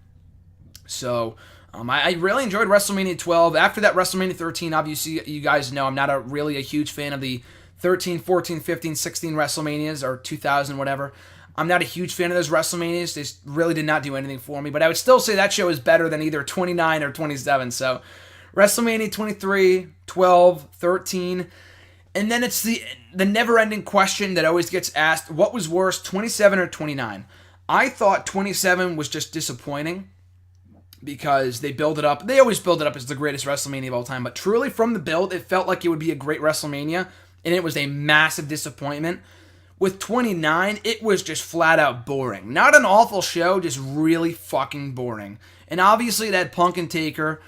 A: So I really enjoyed WrestleMania 12. After that, WrestleMania 13, obviously, you guys know I'm not really a huge fan of the 13, 14, 15, 16 WrestleManias, or 2000, whatever. I'm not a huge fan of those WrestleManias. They really did not do anything for me. But I would still say that show is better than either 29 or 27. So WrestleMania 23, 12, 13... And then it's the never-ending question that always gets asked, what was worse, 27 or 29? I thought 27 was just disappointing because they build it up. They always build it up as the greatest WrestleMania of all time, but truly from the build, it felt like it would be a great WrestleMania, and it was a massive disappointment. With 29, it was just flat-out boring. Not an awful show, just really fucking boring. And obviously, it had Punk and Taker.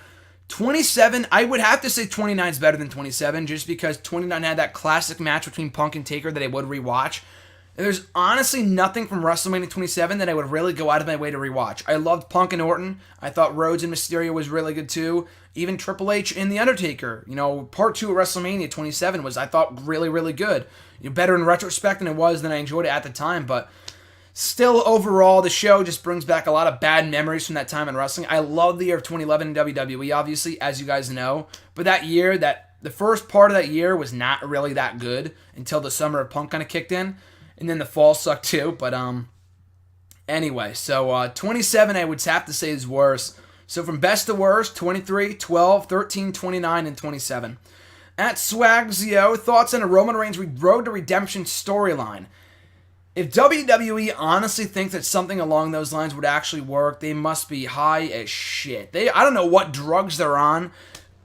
A: 27, I would have to say 29 is better than 27, just because 29 had that classic match between Punk and Taker that I would rewatch. And there's honestly nothing from WrestleMania 27 that I would really go out of my way to rewatch. I loved Punk and Orton. I thought Rhodes and Mysterio was really good too. Even Triple H and The Undertaker. Part 2 of WrestleMania 27 was, I thought, really, really good. Better in retrospect than I enjoyed it at the time, but still, overall, the show just brings back a lot of bad memories from that time in wrestling. I love the year of 2011 in WWE, obviously, as you guys know. But that year, the first part of that year was not really that good until the summer of Punk kind of kicked in. And then the fall sucked too. But anyway, so 27 I would have to say is worse. So from best to worst, 23, 12, 13, 29, and 27. At Swagzio, thoughts on a Roman Reigns Road to Redemption storyline. If WWE honestly thinks that something along those lines would actually work, they must be high as shit. I don't know what drugs they're on,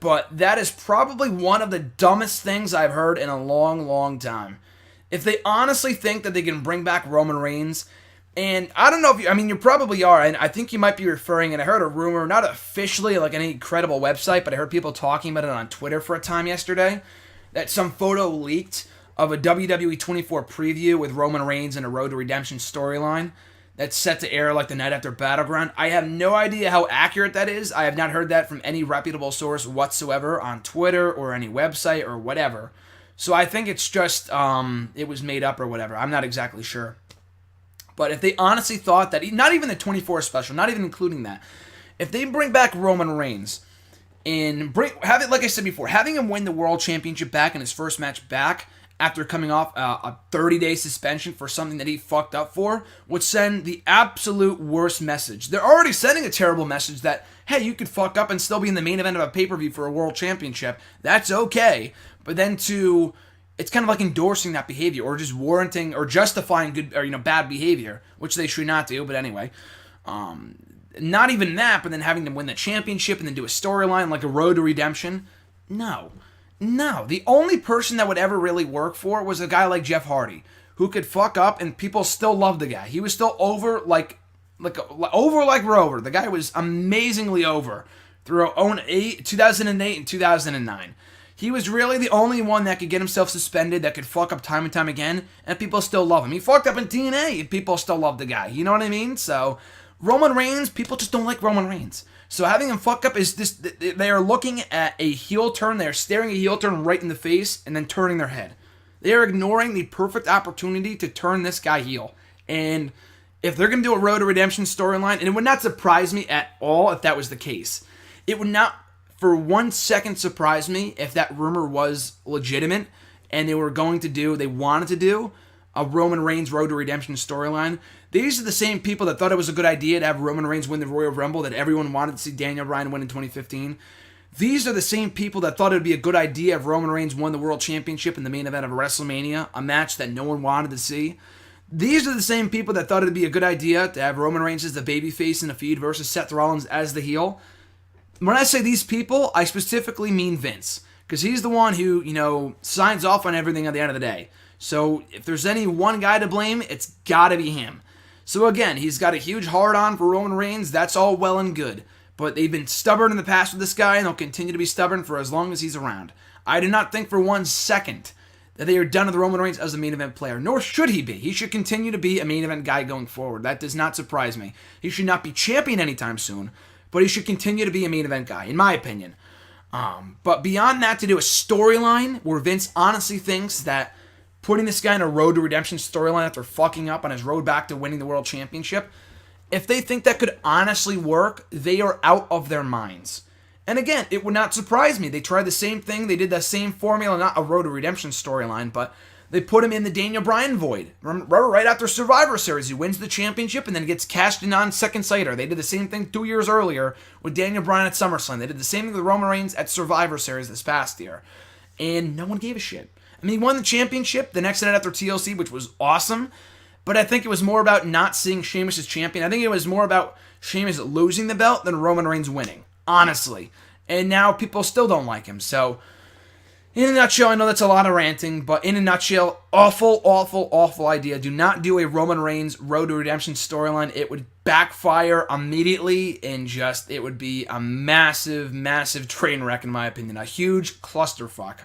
A: but that is probably one of the dumbest things I've heard in a long, long time. If they honestly think that they can bring back Roman Reigns, and I don't know if you probably are, and I think you might be referring, and I heard a rumor, not officially like any credible website, but I heard people talking about it on Twitter for a time yesterday, that some photo leaked of a WWE 24 preview with Roman Reigns and a Road to Redemption storyline that's set to air like the night after Battleground. I have no idea how accurate that is. I have not heard that from any reputable source whatsoever on Twitter or any website or whatever. So I think it's just, it was made up or whatever. I'm not exactly sure. But if they honestly thought that, not even the 24 special, not even including that, if they bring back Roman Reigns and have it, like I said before, having him win the World Championship back in his first match back, after coming off a 30-day suspension for something that he fucked up for, would send the absolute worst message. They're already sending a terrible message that, hey, you could fuck up and still be in the main event of a pay-per-view for a world championship. That's okay. But then it's kind of like endorsing that behavior, or just warranting or justifying good or bad behavior, which they should not do. But anyway, not even that. But then having them win the championship and then do a storyline like a Road to Redemption. No, the only person that would ever really work for was a guy like Jeff Hardy, who could fuck up and people still loved the guy. He was still over like Rover. The guy was amazingly over through 2008 and 2009. He was really the only one that could get himself suspended, that could fuck up time and time again, and people still love him. He fucked up in TNA, and people still love the guy. You know what I mean? So Roman Reigns, people just don't like Roman Reigns. So having him fuck up is this, they are looking at a heel turn, they are staring a heel turn right in the face, and then turning their head. They are ignoring the perfect opportunity to turn this guy heel. And if they're going to do a Road to Redemption storyline, and it would not surprise me at all if that was the case. It would not for 1 second surprise me if that rumor was legitimate, and they wanted to do a Roman Reigns Road to Redemption storyline. These are the same people that thought it was a good idea to have Roman Reigns win the Royal Rumble, that everyone wanted to see Daniel Bryan win in 2015. These are the same people that thought it would be a good idea if Roman Reigns won the World Championship in the main event of WrestleMania, a match that no one wanted to see. These are the same people that thought it'd be a good idea to have Roman Reigns as the babyface in a feud versus Seth Rollins as the heel. When I say these people, I specifically mean Vince, because he's the one who, signs off on everything at the end of the day. So if there's any one guy to blame, it's got to be him. So again, he's got a huge hard-on for Roman Reigns. That's all well and good. But they've been stubborn in the past with this guy, and they'll continue to be stubborn for as long as he's around. I do not think for 1 second that they are done with Roman Reigns as a main event player, nor should he be. He should continue to be a main event guy going forward. That does not surprise me. He should not be champion anytime soon, but he should continue to be a main event guy, in my opinion. But beyond that, to do a storyline where Vince honestly thinks that putting this guy in a road to redemption storyline after fucking up on his road back to winning the world championship, if they think that could honestly work, they are out of their minds. And again, it would not surprise me. They tried the same thing. They did the same formula, not a road to redemption storyline, but they put him in the Daniel Bryan void. Remember, right after Survivor Series, he wins the championship and then gets cashed in on seconds later. They did the same thing 2 years earlier with Daniel Bryan at SummerSlam. They did the same thing with Roman Reigns at Survivor Series this past year. And no one gave a shit. I mean, he won the championship the next night after TLC, which was awesome. But I think it was more about not seeing Sheamus as champion. I think it was more about Sheamus losing the belt than Roman Reigns winning, honestly. And now people still don't like him. So, in a nutshell, I know that's a lot of ranting, but in a nutshell, awful, awful, awful idea. Do not do a Roman Reigns Road to Redemption storyline. It would backfire immediately, and it would be a massive, massive train wreck, in my opinion. A huge clusterfuck.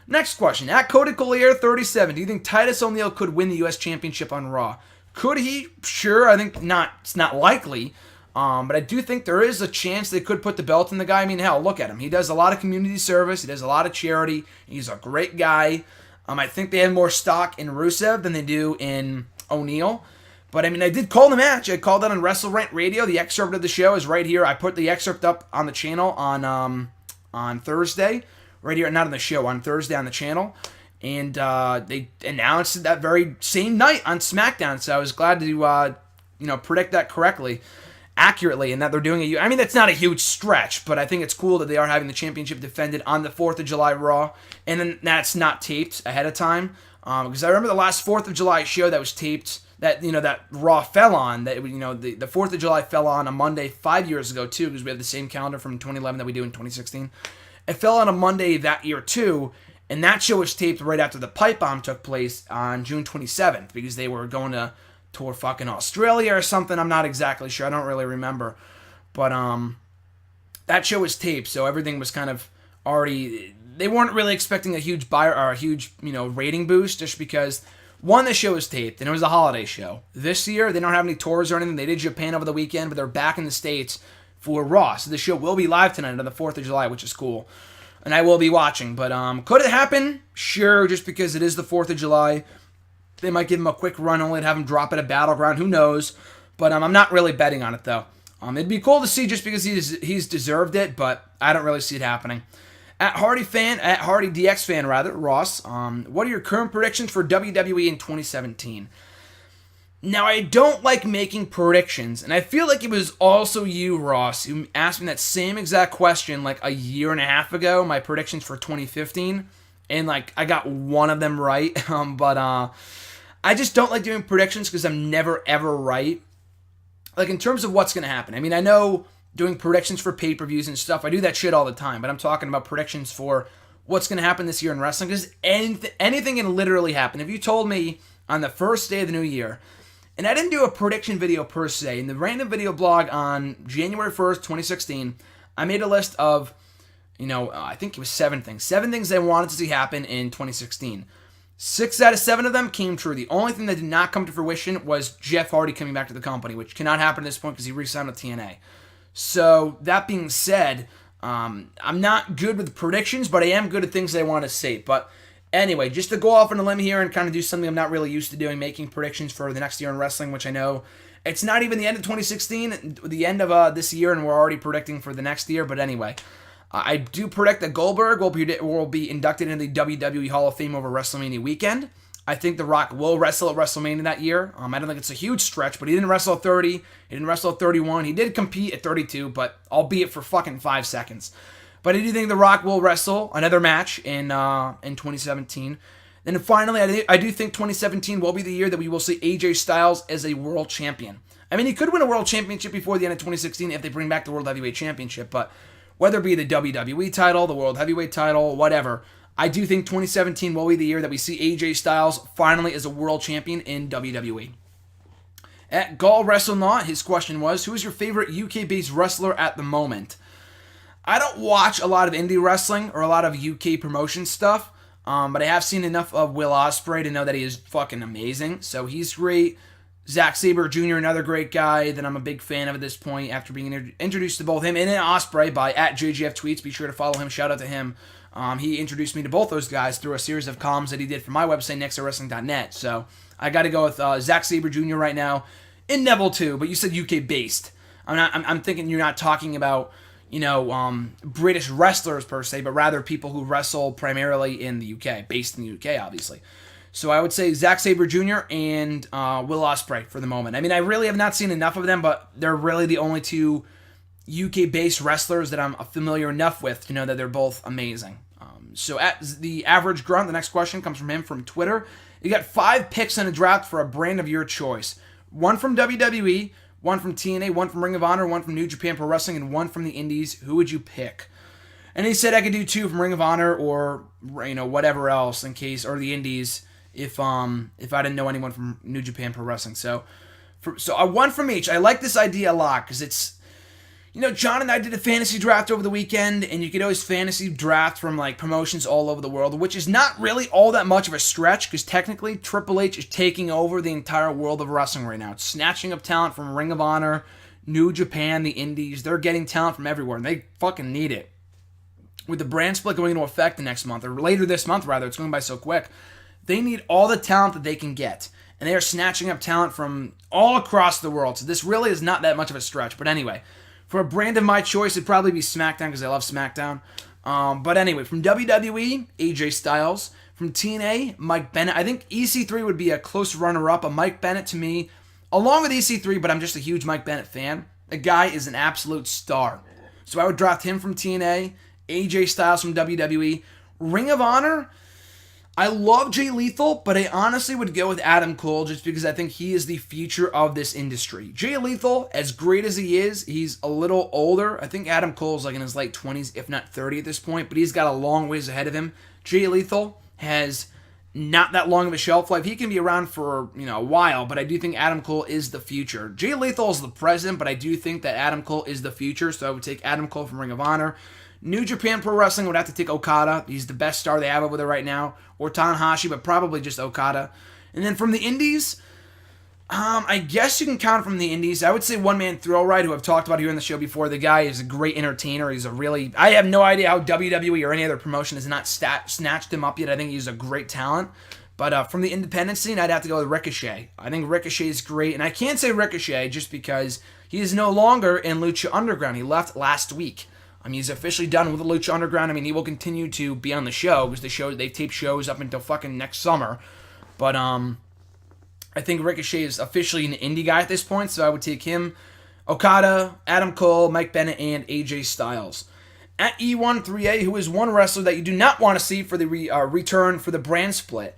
A: Next question. At Cody Collier 37, do you think Titus O'Neil could win the U.S. Championship on Raw? Could he? Sure. I think not. It's not likely. But I do think there is a chance they could put the belt in the guy. I mean, hell, look at him. He does a lot of community service. He does a lot of charity. He's a great guy. I think they have more stock in Rusev than they do in O'Neil. But, I mean, I did call the match. I called that on Wrestle Rant Radio. The excerpt of the show is right here. I put the excerpt up on the channel on Thursday. Right here, not on the show, on Thursday on the channel. And they announced it that very same night on SmackDown. So I was glad to, predict that accurately, and that they're doing it. I mean, that's not a huge stretch, but I think it's cool that they are having the championship defended on the 4th of July Raw, and then that's not taped ahead of time. Because I remember the last 4th of July show that was taped, that Raw fell on, that the 4th of July fell on a Monday 5 years ago too, because we have the same calendar from 2011 that we do in 2016. It fell on a Monday that year too, and that show was taped right after the pipe bomb took place on June 27th, because they were going to tour fucking Australia or something. I'm not exactly sure. I don't really remember. But that show was taped, so everything was kind of already... They weren't really expecting a huge rating boost, just because, one, the show was taped, and it was a holiday show. This year, they don't have any tours or anything. They did Japan over the weekend, but they're back in the States for Raw. So the show will be live tonight on the 4th of July, which is cool. And I will be watching. But could it happen? Sure, just because it is the 4th of July. They might give him a quick run, only to have him drop at a Battleground. Who knows? But I'm not really betting on it, though. It'd be cool to see just because he's deserved it, but I don't really see it happening. At Hardy DX fan, Ross, what are your current predictions for WWE in 2017? Now, I don't like making predictions, and I feel like it was also you, Ross, who asked me that same exact question like a year and a half ago, my predictions for 2015, and I got one of them right, but I just don't like doing predictions because I'm never, ever right. In terms of what's going to happen. I mean, I know doing predictions for pay-per-views and stuff, I do that shit all the time, but I'm talking about predictions for what's going to happen this year in wrestling, because anything can literally happen. If you told me on the first day of the new year, and I didn't do a prediction video per se, in the random video blog on January 1st, 2016, I made a list of, I think it was 7 things. 7 things I wanted to see happen in 2016. 6 out of 7 of them came true. The only thing that did not come to fruition was Jeff Hardy coming back to the company, which cannot happen at this point because he re-signed with TNA. So, that being said, I'm not good with predictions, but I am good at things that I want to say. But anyway, just to go off on a limb here and kind of do something I'm not really used to doing, making predictions for the next year in wrestling, which I know it's not even the end of 2016, the end of this year, and we're already predicting for the next year. But anyway, I do predict that Goldberg will be inducted into the WWE Hall of Fame over WrestleMania weekend. I think The Rock will wrestle at WrestleMania that year. I don't think it's a huge stretch, but he didn't wrestle at 30. He didn't wrestle at 31. He did compete at 32, but albeit for fucking 5 seconds. But I do think The Rock will wrestle another match in 2017. Then finally, I do think 2017 will be the year that we will see AJ Styles as a world champion. I mean, he could win a world championship before the end of 2016 if they bring back the World Heavyweight Championship, but whether it be the WWE title, the World Heavyweight title, whatever, I do think 2017 will be the year that we see AJ Styles finally as a world champion in WWE. At Gall WrestleNaut, his question was, who is your favorite UK-based wrestler at the moment? I don't watch a lot of indie wrestling or a lot of UK promotion stuff, but I have seen enough of Will Ospreay to know that he is fucking amazing. So he's great. Zack Sabre Jr., another great guy that I'm a big fan of at this point after being introduced to both him and Ospreay by @JGF Tweets. Be sure to follow him. Shout out to him. He introduced me to both those guys through a series of columns that he did for my website, nextwrestling.net. So I got to go with Zack Sabre Jr. right now. And Neville too, but you said UK-based. I'm thinking you're not talking about British wrestlers per se, but rather people who wrestle primarily in the UK, based in the UK, obviously. So I would say Zack Sabre Jr. and Will Ospreay for the moment. I mean, I really have not seen enough of them, but they're really the only two UK-based wrestlers that I'm familiar enough with to know that they're both amazing. So at the average grunt, the next question comes from him from Twitter. You got 5 picks in a draft for a brand of your choice. 1 from WWE, 1 from TNA, 1 from Ring of Honor, 1 from New Japan Pro Wrestling, and 1 from the Indies. Who would you pick? And he said I could do 2 from Ring of Honor or whatever else in case, or the Indies if I didn't know anyone from New Japan Pro Wrestling. So I 1 from each. I like this idea a lot because it's, John and I did a fantasy draft over the weekend, and you could always fantasy draft from like promotions all over the world, which is not really all that much of a stretch because technically Triple H is taking over the entire world of wrestling right now. It's snatching up talent from Ring of Honor, New Japan, the Indies. They're getting talent from everywhere, and they fucking need it. With the brand split going into effect the next month, or later this month rather, it's going by so quick, they need all the talent that they can get, and they are snatching up talent from all across the world. So this really is not that much of a stretch, but anyway. For a brand of my choice, it'd probably be SmackDown because I love SmackDown. But anyway, from WWE, AJ Styles. From TNA, Mike Bennett. I think EC3 would be a close runner-up. A Mike Bennett to me, along with EC3, but I'm just a huge Mike Bennett fan. The guy is an absolute star. So I would draft him from TNA, AJ Styles from WWE. Ring of Honor, I love Jay Lethal, but I honestly would go with Adam Cole just because I think he is the future of this industry. Jay Lethal, as great as he is, he's a little older. I think Adam Cole's like in his late 20s, if not 30 at this point, but he's got a long ways ahead of him. Jay Lethal has not that long of a shelf life. He can be around for, a while, but I do think Adam Cole is the future. Jay Lethal is the present, but I do think that Adam Cole is the future, so I would take Adam Cole from Ring of Honor. New Japan Pro Wrestling would have to take Okada. He's the best star they have over there right now. Or Tanahashi, but probably just Okada. And then from the Indies, I guess you can count from the Indies. I would say One Man Thrill Ride, who I've talked about here on the show before. The guy is a great entertainer. I have no idea how WWE or any other promotion has not snatched him up yet. I think he's a great talent. But from the independent scene, I'd have to go with Ricochet. I think Ricochet is great. And I can't say Ricochet just because he is no longer in Lucha Underground. He left last week. He's officially done with the Lucha Underground. He will continue to be on the show because they tape shows up until fucking next summer. But I think Ricochet is officially an indie guy at this point, so I would take him, Okada, Adam Cole, Mike Bennett, and AJ Styles. At E13A, who is one wrestler that you do not want to see for the return for the brand split?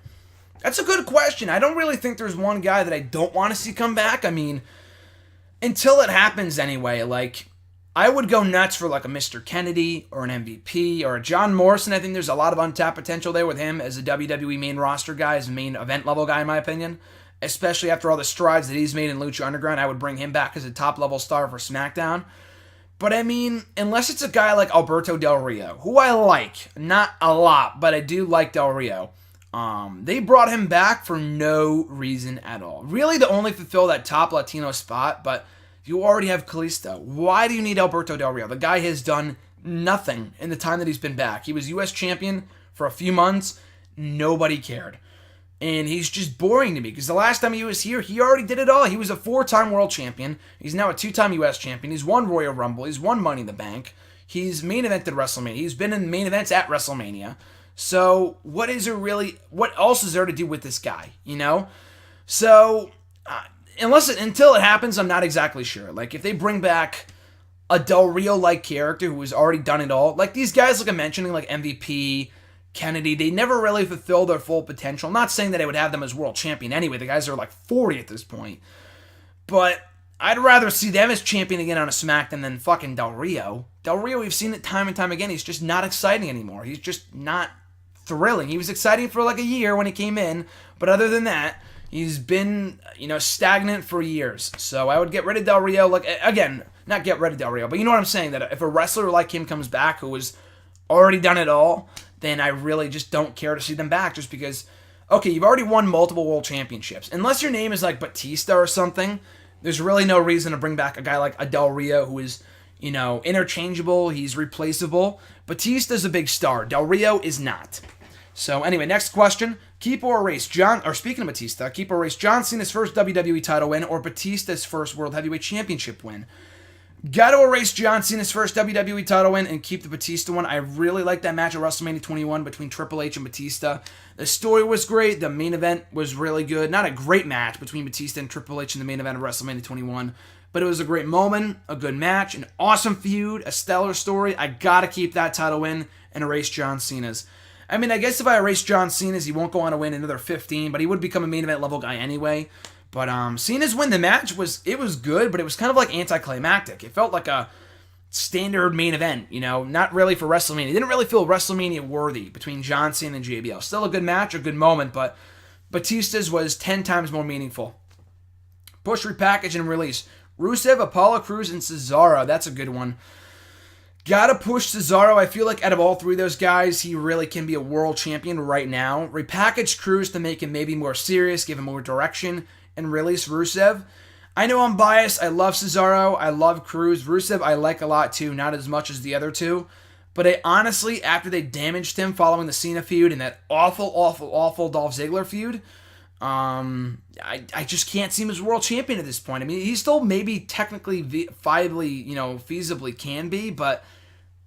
A: That's a good question. I don't really think there's one guy that I don't want to see come back. Until it happens anyway, I would go nuts for like a Mr. Kennedy or an MVP or a John Morrison. I think there's a lot of untapped potential there with him as a WWE main roster guy, as a main event level guy in my opinion. Especially after all the strides that he's made in Lucha Underground, I would bring him back as a top level star for SmackDown. But unless it's a guy like Alberto Del Rio, who I like, not a lot, but I do like Del Rio. They brought him back for no reason at all. Really to only fulfill that top Latino spot, but you already have Kalisto. Why do you need Alberto Del Rio? The guy has done nothing in the time that he's been back. He was U.S. champion for a few months. Nobody cared. And he's just boring to me because the last time he was here, he already did it all. He was a 4-time world champion. He's now a 2-time U.S. champion. He's won Royal Rumble. He's won Money in the Bank. He's main evented WrestleMania. He's been in main events at WrestleMania. So what else is there to do with this guy, So until it happens, I'm not exactly sure. If they bring back a Del Rio-like character who has already done it all, like these guys I'm mentioning, like MVP, Kennedy, they never really fulfilled their full potential. I'm not saying that I would have them as world champion anyway. The guys are like 40 at this point. But I'd rather see them as champion again on a SmackDown than fucking Del Rio. Del Rio, we've seen it time and time again. He's just not exciting anymore. He's just not thrilling. He was exciting for like a year when he came in, but other than that, he's been, stagnant for years. So I would get rid of Del Rio. Like, again, not get rid of Del Rio, but you know what I'm saying? That if a wrestler like him comes back who has already done it all, then I really just don't care to see them back just because, okay, you've already won multiple world championships. Unless your name is like Batista or something, there's really no reason to bring back a guy like a Del Rio who is, interchangeable. He's replaceable. Batista's a big star. Del Rio is not. So anyway, next question. Keep or erase speaking of Batista, keep or erase John Cena's first WWE title win or Batista's first World Heavyweight Championship win. Gotta erase John Cena's first WWE title win and keep the Batista one. I really liked that match at WrestleMania 21 between Triple H and Batista. The story was great. The main event was really good. Not a great match between Batista and Triple H in the main event of WrestleMania 21, but it was a great moment, a good match, an awesome feud, a stellar story. I gotta keep that title win and erase John Cena's. I mean, I guess if I erase John Cena's, he won't go on to win another 15, but he would become a main event level guy anyway. But Cena's win, the match was good, but it was kind of like anticlimactic. It felt like a standard main event, not really for WrestleMania. It didn't really feel WrestleMania worthy between John Cena and JBL. Still a good match, a good moment, but Batista's was 10 times more meaningful. Push, repackage, and release. Rusev, Apollo Crews, and Cesaro. That's a good one. Gotta push Cesaro. I feel like out of all three of those guys, he really can be a world champion right now. Repackage Crews to make him maybe more serious, give him more direction, and release Rusev. I know I'm biased. I love Cesaro. I love Crews. Rusev I like a lot too, not as much as the other two. But I honestly, after they damaged him following the Cena feud and that awful Dolph Ziggler feud, I just can't see him as world champion at this point. I mean, he still maybe technically, feasibly can be, but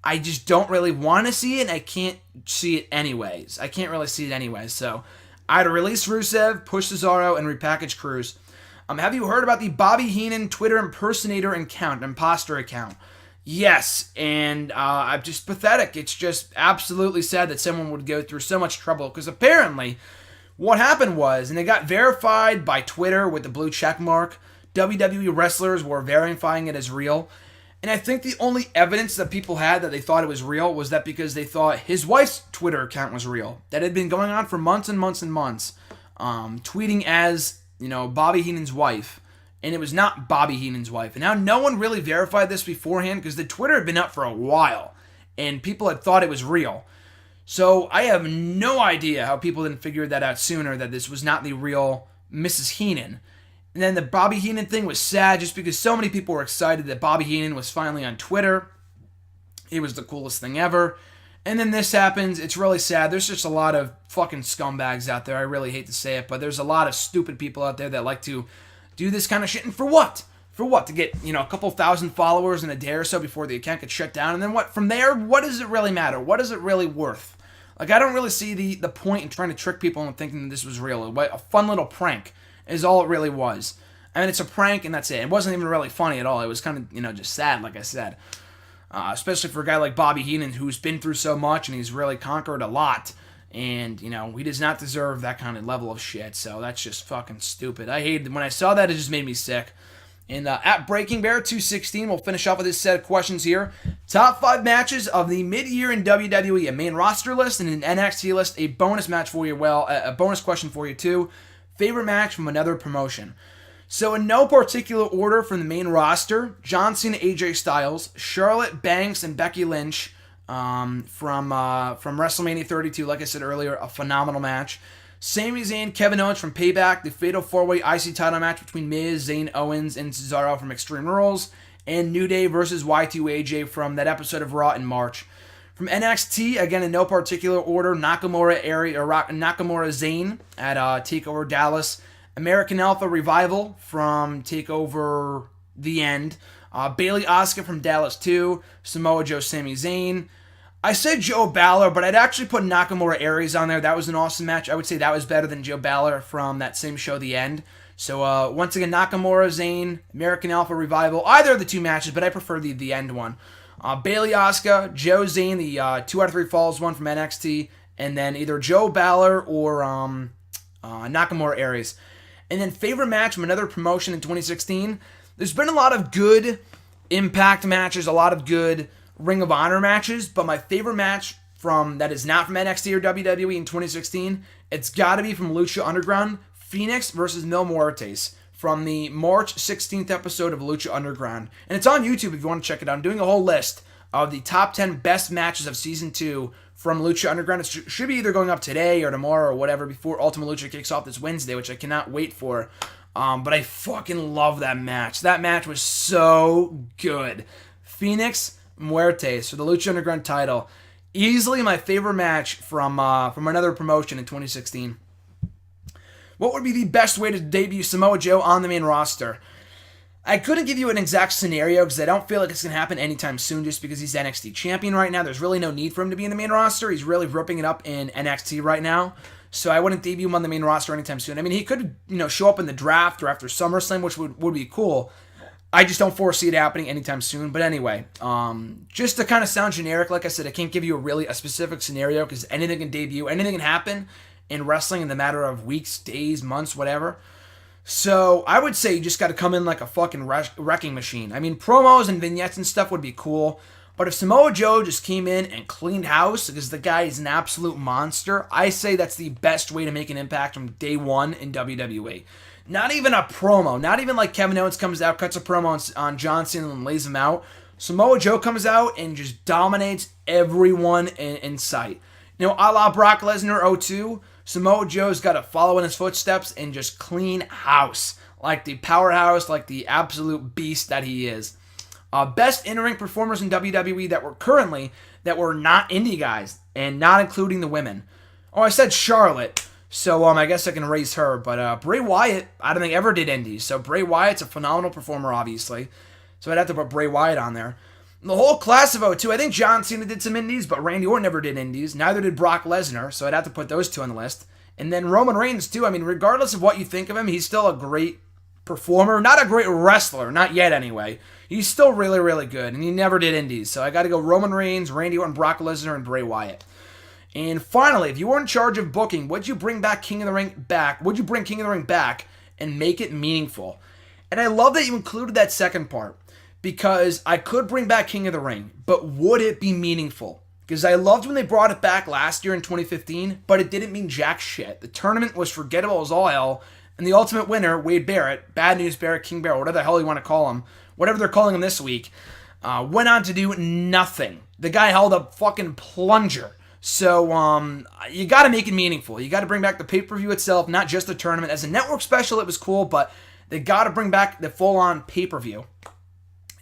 A: I just don't really want to see it, and I can't see it anyways. I can't really see it anyways, so I'd release Rusev, push Cesaro, and repackage Crews. Have you heard about the Bobby Heenan Twitter imposter account? Yes, and I'm just pathetic. It's just absolutely sad that someone would go through so much trouble, because apparently what happened was, and it got verified by Twitter with the blue check mark, WWE wrestlers were verifying it as real, and I think the only evidence that people had that they thought it was real was that because they thought his wife's Twitter account was real. That had been going on for months and months and months, tweeting as, Bobby Heenan's wife, and it was not Bobby Heenan's wife. And now no one really verified this beforehand because the Twitter had been up for a while, and people had thought it was real. So I have no idea how people didn't figure that out sooner, that this was not the real Mrs. Heenan. And then the Bobby Heenan thing was sad just because so many people were excited that Bobby Heenan was finally on Twitter. It was the coolest thing ever. And then this happens. It's really sad. There's just a lot of fucking scumbags out there. I really hate to say it, but there's a lot of stupid people out there that like to do this kind of shit. And for what? For what? To get, a couple thousand followers in a day or so before the account gets shut down? And then what? From there, what does it really matter? What is it really worth? Like, I don't really see the point in trying to trick people into thinking that this was real. A fun little prank is all it really was. I mean, it's a prank and that's it. It wasn't even really funny at all. It was kind of, just sad, like I said. Especially for a guy like Bobby Heenan, who's been through so much and he's really conquered a lot. And, he does not deserve that kind of level of shit. So that's just fucking stupid. I hated it. When I saw that, it just made me sick. And at Breaking Bear 216, we'll finish off with this set of questions here. Top 5 matches of the mid-year in WWE. A main roster list and an NXT list. A bonus match for you, a bonus question for you too. Favorite match from another promotion. So in no particular order from the main roster, John Cena, AJ Styles, Charlotte, Banks, and Becky Lynch from WrestleMania 32, like I said earlier, a phenomenal match. Sami Zayn, Kevin Owens from Payback, the Fatal 4-Way IC title match between Miz, Zayn, Owens, and Cesaro from Extreme Rules, and New Day versus Y2AJ from that episode of Raw in March. From NXT, again in no particular order, Nakamura Zayn at TakeOver Dallas, American Alpha Revival from TakeOver The End, Bayley Asuka from Dallas 2, Samoa Joe, Sami Zayn. I said Joe Balor, but I'd actually put Nakamura Aries on there. That was an awesome match. I would say that was better than Joe Balor from that same show, The End. So once again, Nakamura, Zayn, American Alpha Revival, either of the two matches, but I prefer the End one. Bayley Asuka, Joe Zayn, the 2 out of 3 falls one from NXT, and then either Joe Balor or Nakamura Aries. And then favorite match from another promotion in 2016. There's been a lot of good Impact matches, a lot of good Ring of Honor matches, but my favorite match from that is not from NXT or WWE in 2016, it's got to be from Lucha Underground, Phoenix versus Mil Muertes, from the March 16th episode of Lucha Underground. And it's on YouTube if you want to check it out. I'm doing a whole list of the top 10 best matches of Season 2 from Lucha Underground. It should be either going up today or tomorrow or whatever before Ultimate Lucha kicks off this Wednesday, which I cannot wait for. But I fucking love that match. That match was so good. Phoenix Muertes for the Lucha Underground title. Easily my favorite match from another promotion in 2016. What would be the best way to debut Samoa Joe on the main roster? I couldn't give you an exact scenario because I don't feel like it's going to happen anytime soon just because he's NXT champion right now. There's really no need for him to be in the main roster. He's really ripping it up in NXT right now. So I wouldn't debut him on the main roster anytime soon. I mean, he could, show up in the draft or after SummerSlam, which would be cool. I just don't foresee it happening anytime soon. But anyway, just to kind of sound generic, like I said, I can't give you a specific scenario because anything can debut, anything can happen in wrestling in the matter of weeks, days, months, whatever. So I would say you just got to come in like a fucking wrecking machine. I mean, promos and vignettes and stuff would be cool. But if Samoa Joe just came in and cleaned house because the guy is an absolute monster, I say that's the best way to make an impact from day one in WWE. Not even a promo. Not even like Kevin Owens comes out, cuts a promo on John Cena and lays him out. Samoa Joe comes out and just dominates everyone in sight. A la Brock Lesnar 02, Samoa Joe's got to follow in his footsteps and just clean house. Like the powerhouse, like the absolute beast that he is. Best in-ring performers in WWE that were not indie guys, and not including the women. Oh, I said Charlotte, so I guess I can raise her. But Bray Wyatt, I don't think ever did indies. So Bray Wyatt's a phenomenal performer, obviously. So I'd have to put Bray Wyatt on there. The whole class of 02, I think John Cena did some indies, but Randy Orton never did indies. Neither did Brock Lesnar, so I'd have to put those two on the list. And then Roman Reigns, too. I mean, regardless of what you think of him, he's still a great performer. Not a great wrestler, not yet anyway. He's still really, really good, and he never did indies. So I got to go Roman Reigns, Randy Orton, Brock Lesnar, and Bray Wyatt. And finally, if you were in charge of booking, would you bring King of the Ring back and make it meaningful? And I love that you included that second part. Because I could bring back King of the Ring, but would it be meaningful? Because I loved when they brought it back last year in 2015, but it didn't mean jack shit. The tournament was forgettable as all hell, and the ultimate winner, Wade Barrett, Bad News Barrett, King Barrett, whatever the hell you want to call him, whatever they're calling him this week, went on to do nothing. The guy held a fucking plunger. So you got to make it meaningful. You got to bring back the pay-per-view itself, not just the tournament. As a network special, it was cool, but they got to bring back the full-on pay-per-view.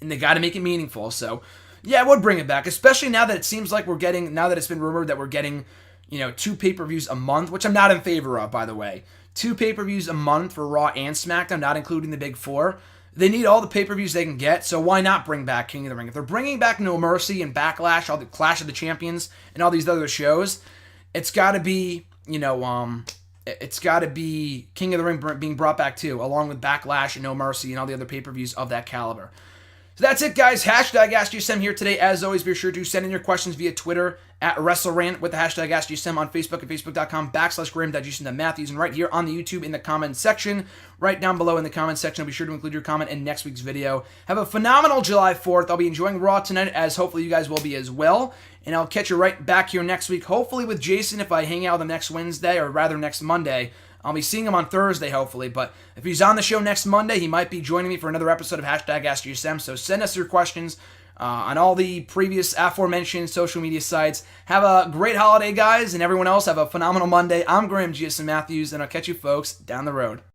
A: And they got to make it meaningful. So, yeah, I would bring it back, especially now that it seems like now that it's been rumored that we're getting, 2 pay-per-views a month, which I'm not in favor of, by the way. 2 pay-per-views a month for Raw and SmackDown, not including the big 4. They need all the pay-per-views they can get, so why not bring back King of the Ring? If they're bringing back No Mercy and Backlash, all the Clash of the Champions, and all these other shows, it's got to be, it's got to be King of the Ring being brought back too, along with Backlash and No Mercy and all the other pay-per-views of that caliber. So that's it, guys. Hashtag AskGSM here today. As always, be sure to send in your questions via Twitter at WrestleRant with the hashtag AskGSM, on Facebook at facebook.com/Graham.GSM.Matthews, and right here on the YouTube in the comments section. Right down below in the comments section, be sure to include your comment in next week's video. Have a phenomenal July 4th. I'll be enjoying Raw tonight, as hopefully you guys will be as well. And I'll catch you right back here next week, hopefully with Jason if I hang out with him next Wednesday, or rather next Monday. I'll be seeing him on Thursday, hopefully, but if he's on the show next Monday, he might be joining me for another episode of hashtag AskGSM, so send us your questions on all the previous aforementioned social media sites. Have a great holiday, guys, and everyone else have a phenomenal Monday. I'm Graham GSM Matthews, and I'll catch you folks down the road.